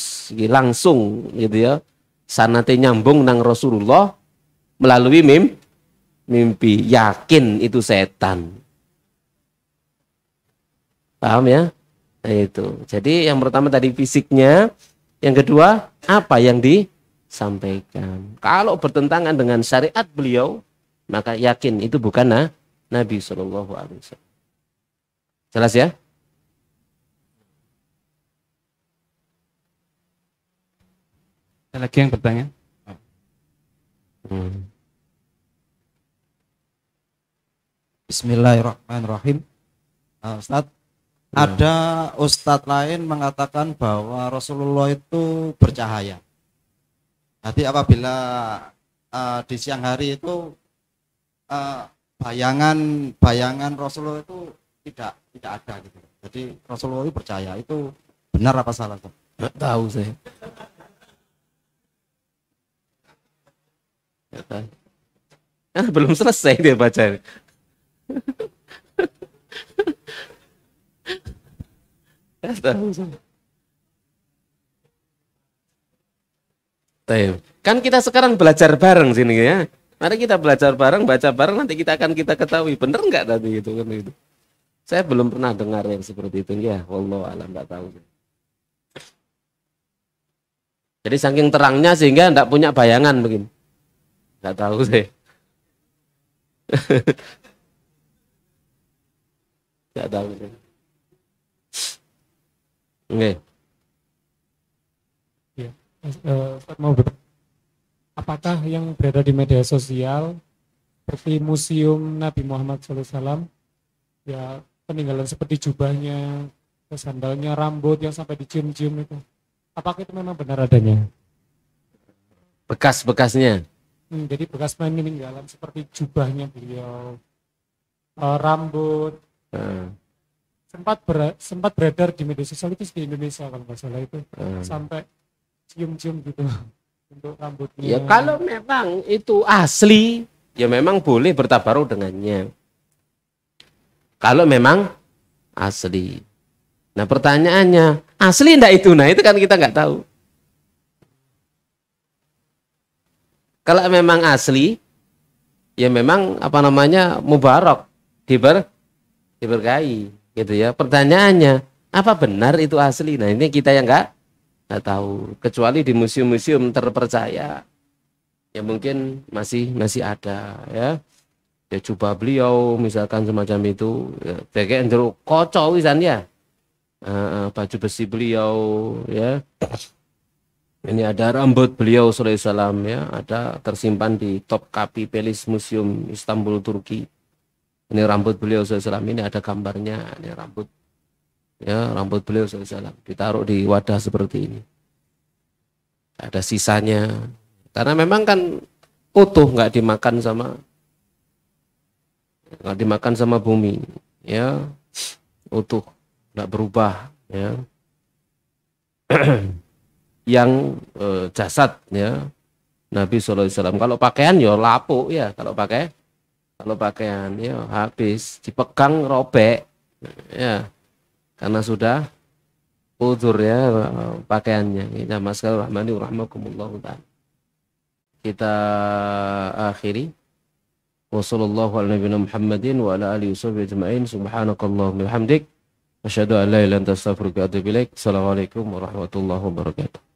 langsung gitu ya. Sanate nyambung nang Rasulullah melalui mimpi. Yakin itu setan. Paham ya? Nah itu. Jadi yang pertama tadi fisiknya, yang kedua apa yang disampaikan. Kalau bertentangan dengan syariat beliau, maka yakin itu bukan Nabi Shallallahu Alaihi Wasallam. Jelas ya? Ada lagi yang bertanya? Hmm. Bismillahirrahmanirrahim. Ustadz, ada ustadz lain mengatakan bahwa Rasulullah itu bercahaya. Jadi apabila di siang hari itu bayangan Rasulullah itu tidak ada gitu. Jadi Rasulullah itu bercahaya, itu benar apa salah? Nggak tahu saya. Nggak tahu. Belum selesai dia baca. Nggak tahu saya. Kan kita sekarang belajar bareng sini ya. Mari kita belajar bareng, baca bareng, nanti kita ketahui bener nggak tadi itu kan itu. Saya belum pernah dengar yang seperti itu ya. Wallahu alam, nggak tahu. Jadi saking terangnya sehingga nggak punya bayangan begini. Nggak tahu saya. Nggak tahu saya. Oke. Ya, Ustaz mau bertanya, apakah yang berada di media sosial seperti museum Nabi Muhammad SAW, ya peninggalan seperti jubahnya, sandalnya, rambut yang sampai dicium-cium itu, apakah itu memang benar adanya? Bekas-bekasnya. Jadi bekas peninggalan seperti jubahnya beliau, rambut, sempat beredar di media sosial itu di Indonesia kalau nggak salah itu, sampai cium-cium gitu untuk rambutnya. Ya kalau memang itu asli, ya memang boleh bertabaruk dengannya. Kalau memang asli. Nah pertanyaannya, asli enggak itu? Nah itu kan kita nggak tahu. Kalau memang asli, ya memang apa namanya mubarak, diberkahi, gitu ya. Pertanyaannya, apa benar itu asli? Nah ini kita yang nggak tahu. Kecuali di museum-museum terpercaya, ya mungkin masih ada, ya. Ya jubah beliau, misalkan semacam itu, ya, pakai jeruk kocok misalnya, baju besi beliau, ya. Ini ada rambut beliau sallallahu alaihi wasallam, ya, ada tersimpan di Topkapi Palace Museum Istanbul Turki. Ini rambut beliau sallallahu alaihi wasallam, ini ada gambarnya, ini rambut, ya, rambut beliau sallallahu alaihi wasallam ditaruh di wadah seperti ini. Ada sisanya. Karena memang kan utuh, nggak dimakan sama bumi, ya, utuh, nggak berubah, ya. Yang jasad, ya, Nabi sallallahu alaihi wasallam. Kalau pakaian ya lapuk, ya, kalau pakaian ya habis dipegang robek, ya, karena sudah udzur, ya, pakaiannya. Kita maskal rahmani rahmakumullah ta'ala. Kita akhiri. Wassallallahu ala nabiyina Muhammadin wa ala alihi washabbihi ajma'in. Subhanakallahumma wa bihamdik asyhadu an la ilaha illa anta astaghfiruka wa atubu ilaik. Assalamualaikum warahmatullahi wabarakatuh.